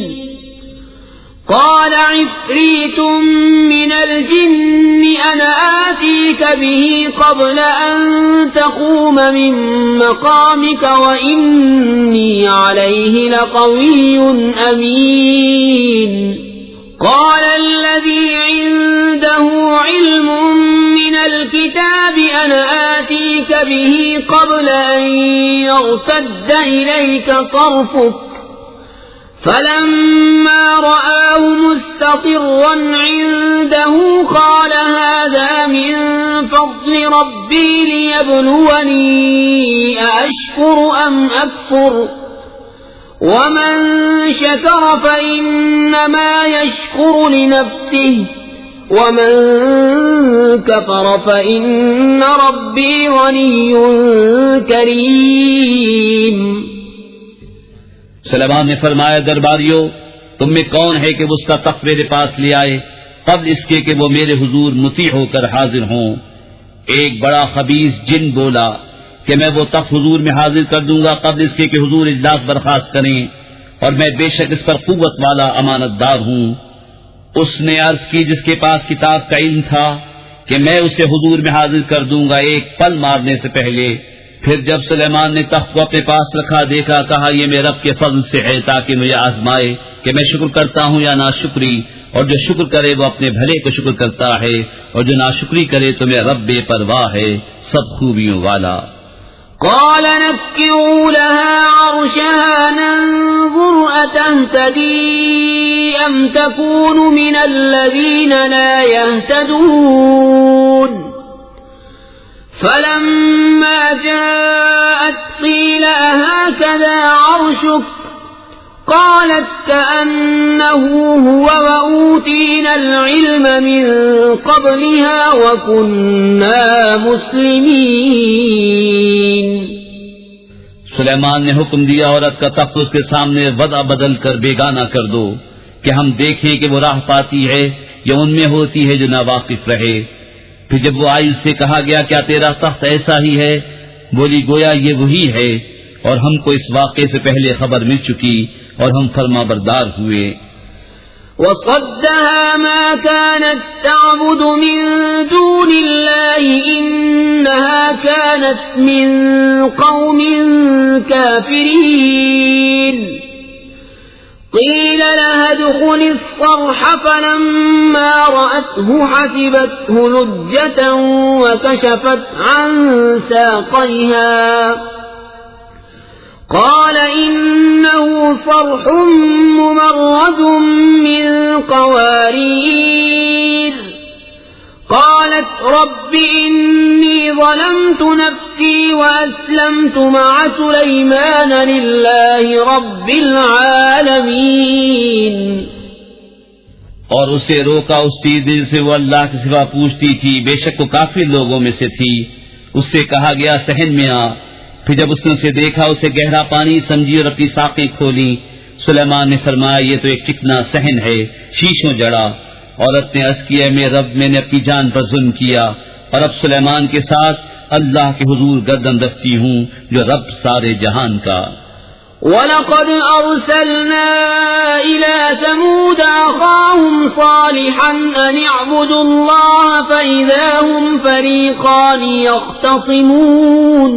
قال عفريت من الجن أنا آتيك به قبل أن تقوم من مقامك وإني عليه لقوي أمين قال الذي عنده علم من الكتاب أنا آتيك به قبل أن يرتد إليك طرفك فلما رآه مستقرا عنده قال هذا من فضل ربي ليبلوني أأشكر أم أكفر ومن شكر فإنما يشكر لنفسه ومن كفر فإن ربي غني كريم۔ سلیمان نے فرمایا درباریو تم میں کون ہے کہ وہ اس کا تخت میرے پاس لے آئے قبل اس کے کہ وہ میرے حضور مطیع ہو کر حاضر ہوں۔ ایک بڑا خبیث جن بولا کہ میں وہ تخت حضور میں حاضر کر دوں گا قبل اس کے کہ حضور اجلاس برخاست کریں، اور میں بے شک اس پر قوت والا امانت دار ہوں۔ اس نے عرض کی جس کے پاس کتاب کا علم تھا کہ میں اسے حضور میں حاضر کر دوں گا ایک پل مارنے سے پہلے۔ پھر جب سلیمان نے تخت کو اپنے پاس رکھا دیکھا کہا یہ میرے رب کے فضل سے ہے تاکہ مجھے آزمائے کہ میں شکر کرتا ہوں یا ناشکری، اور جو شکر کرے وہ اپنے بھلے کو شکر کرتا ہے اور جو ناشکری کرے تو میرا رب بے پرواہ ہے سب خوبیوں والا۔ قال نكروا لها عرشها ننظر أتهتدي أم تكون من الذين لا يهتدون فلما جاءت قيل أهكذا عرشك قالت كأنه هو وأوتينا العلم من قبلها وكنا مسلمين۔ سلیمان نے حکم دیا عورت کا تخت اس کے سامنے وضع بدل کر بیگانہ کر دو کہ ہم دیکھیں کہ وہ راہ پاتی ہے یا ان میں ہوتی ہے جو ناواقف رہے۔ پھر جب وہ آئی اس سے کہا گیا کیا تیرا تخت ایسا ہی ہے؟ بولی گویا یہ وہی ہے، اور ہم کو اس واقعے سے پہلے خبر مل چکی اور ہم فرما بردار ہوئے۔ وصدها ما كانت تعبد من دون الله إنها كانت من قوم كافرين قيل لها ادخل الصرح فلما رأته حسبته لجة وكشفت عن ساقيها قال إنه صرح ممرد من قوارير قالت رب إني ظلمت نفسي وأسلمت مع سليمان لله رب العالمين۔ اور اسے روکا اس چیز سے وہ اللہ کے سوا پوچھتی تھی، بے شک وہ کافر لوگوں میں سے تھی۔ اس سے کہا گیا صحن میں آ۔ پھر جب اس نے اسے دیکھا اسے گہرا پانی سمجھی اور اپنی ساقیں کھولی۔ سلیمان نے فرمایا یہ تو ایک چکنا صحن ہے شیشوں جڑا۔ عورت نے عرض کیا میرے رب میں نے اپنی جان پر ظلم کیا اور اب سلیمان کے ساتھ اللہ کے حضور گردن رکھتی ہوں جو رب سارے جہان کا۔ وَلَقَدْ أَرْسَلْنَا إِلَى ثَمُودَ أَخَاهُمْ صَالِحًا أَنِ اعْبُدُوا اللَّهَ فَإِذَا هُمْ فَرِيقَانِ يَخْتَصِمُونَ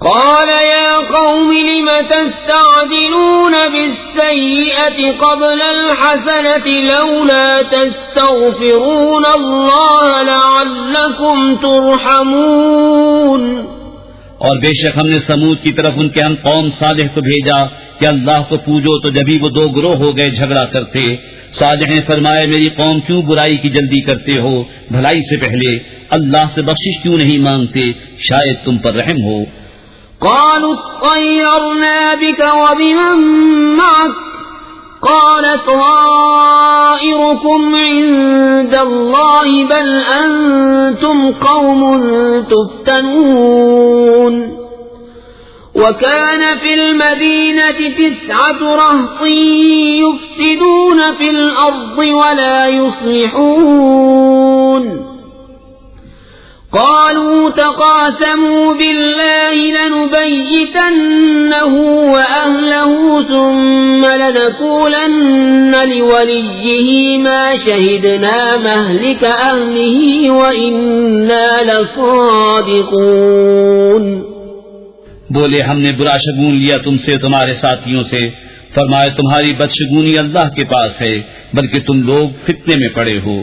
قال يا قوم لم تستعجلون بالسيئة قبل الحسنة لولا تستغفرون الله لعلكم ترحمون۔ اور بے شک ہم نے سمود کی طرف ان کے ہم قوم صالح کو بھیجا کہ اللہ کو پوجو، تو جبھی وہ دو گروہ ہو گئے جھگڑا کرتے۔ صالح نے فرمایا میری قوم کیوں برائی کی جلدی کرتے ہو، بھلائی سے پہلے اللہ سے بخشش کیوں نہیں مانگتے، شاید تم پر رحم ہو۔ قالوا اطيرنا بك وبمن معك قال طائركم عند الله بل أنتم قوم تفتنون وكان في المدينة 9 رهط يفسدون في الأرض ولا يصلحون قالوا تقاسموا بالله لنبيتنه وأهله ثم لنقولن لوليه ما شهدنا مهلك أهله وإنا لصادقون. بولے ہم نے برا شگون لیا تم سے تمہارے ساتھیوں سے. فرمائے تمہاری بدشگونی اللہ کے پاس ہے بلکہ تم لوگ فتنے میں پڑے ہو.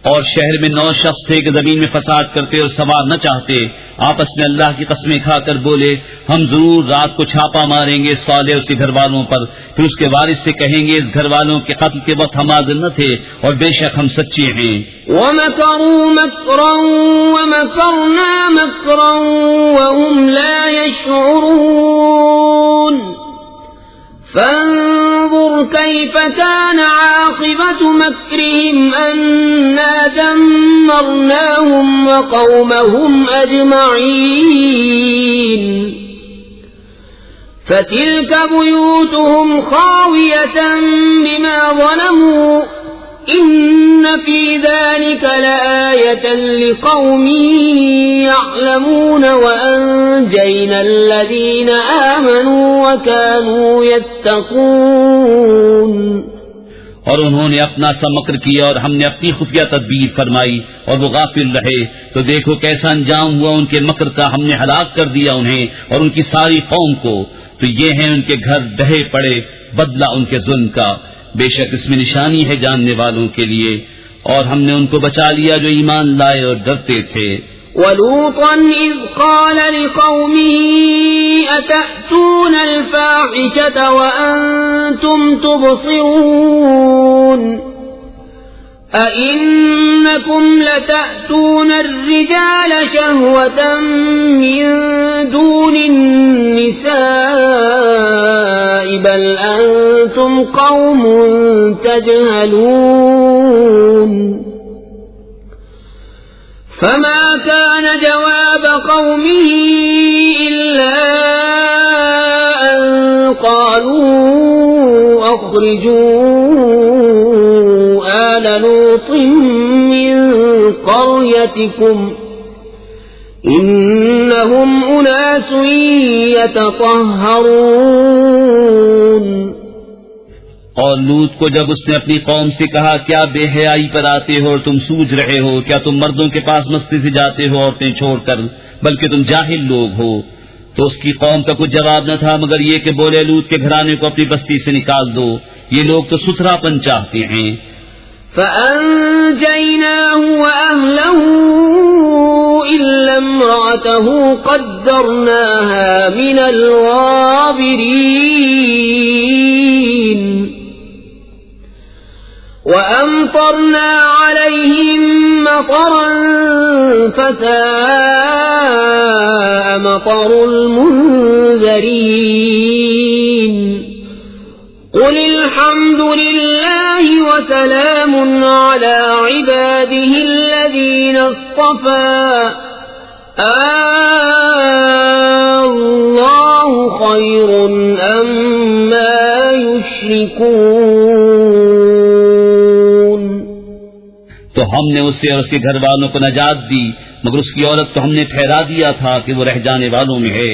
اور شہر میں 9 شخص تھے کہ زمین میں فساد کرتے اور سوار نہ چاہتے. آپس میں اللہ کی قسمیں کھا کر بولے ہم ضرور رات کو چھاپا ماریں گے صالح اور اس کے گھر والوں پر. پھر اس کے وارث سے کہیں گے اس گھر والوں کے قتل کے وقت ہم حاضر نہ تھے اور بے شک ہم سچے ہیں. وَمَكَرُوا مَكْرًا وَمَكَرْنَا مَكْرًا وَهُمْ لَا يَشْعُرُونَ فانظر كيف كان عاقبة مكرهم أنا دمرناهم وقومهم أجمعين فتلك بيوتهم خاوية بما ظلموا إن في ذلك لآية لقوم يعلمون وأنجينا الذين آمنوا وكانوا يتقون. اور انہوں نے اپنا سا مکر کیا اور ہم نے اپنی خفیہ تدبیر فرمائی اور وہ غافل رہے تو دیکھو کیسا انجام ہوا ان کے مکر کا. ہم نے ہلاک کر دیا انہیں اور ان کی ساری قوم کو. تو یہ ہیں ان کے گھر ڈھہے پڑے بدلہ ان کے ظلم کا. بے شک اس میں نشانی ہے جاننے والوں کے لیے. اور ہم نے ان کو بچا لیا جو ایمان لائے اور ڈرتے تھے. وَلُوطًا إِذْ قَالَ لِقَوْمِهِ أَتَأْتُونَ الْفَاحِشَةَ وَأَنْتُمْ تُبْصِرُونَ أَإِنَّكُمْ لَتَأْتُونَ الرِّجَالَ شَهْوَةً مِّن دُونِ النِّسَاءِ بَلْ أَنْتُمْ قَوْمٌ تَجْهَلُونَ. فما كان جواب قومه إلا أن قالوا أخرجوا آل لوط من قريتكم إنهم أناس يتطهرون. اور لوط کو جب اس نے اپنی قوم سے کہا کیا بے حیائی پر آتے ہو اور تم سوچ رہے ہو؟ کیا تم مردوں کے پاس مستی سے جاتے ہو عورتیں چھوڑ کر؟ بلکہ تم جاہل لوگ ہو. تو اس کی قوم کا کچھ جواب نہ تھا مگر یہ کہ بولے لوط کے گھرانے کو اپنی بستی سے نکال دو. یہ لوگ تو ستھرا پن چاہتے ہیں. فأنجيناه وأهله إلا امرأته قدرناها من الغابرين وأمطرنا عليهم مطرا فساء مطر المنذرين. قل الحمد لله وسلام على عباده الذين اصطفى الله خير أما يشركون. تو ہم نے اسے اور اس کے گھر والوں کو نجات دی مگر اس کی عورت تو ہم نے ٹھہرا دیا تھا کہ وہ رہ جانے والوں میں ہے.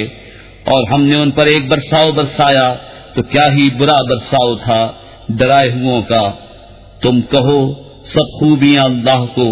اور ہم نے ان پر ایک برساؤ برسایا تو کیا ہی برا برساؤ تھا ڈرائے ہوئوں کا. تم کہو سب خوبیاں اللہ کو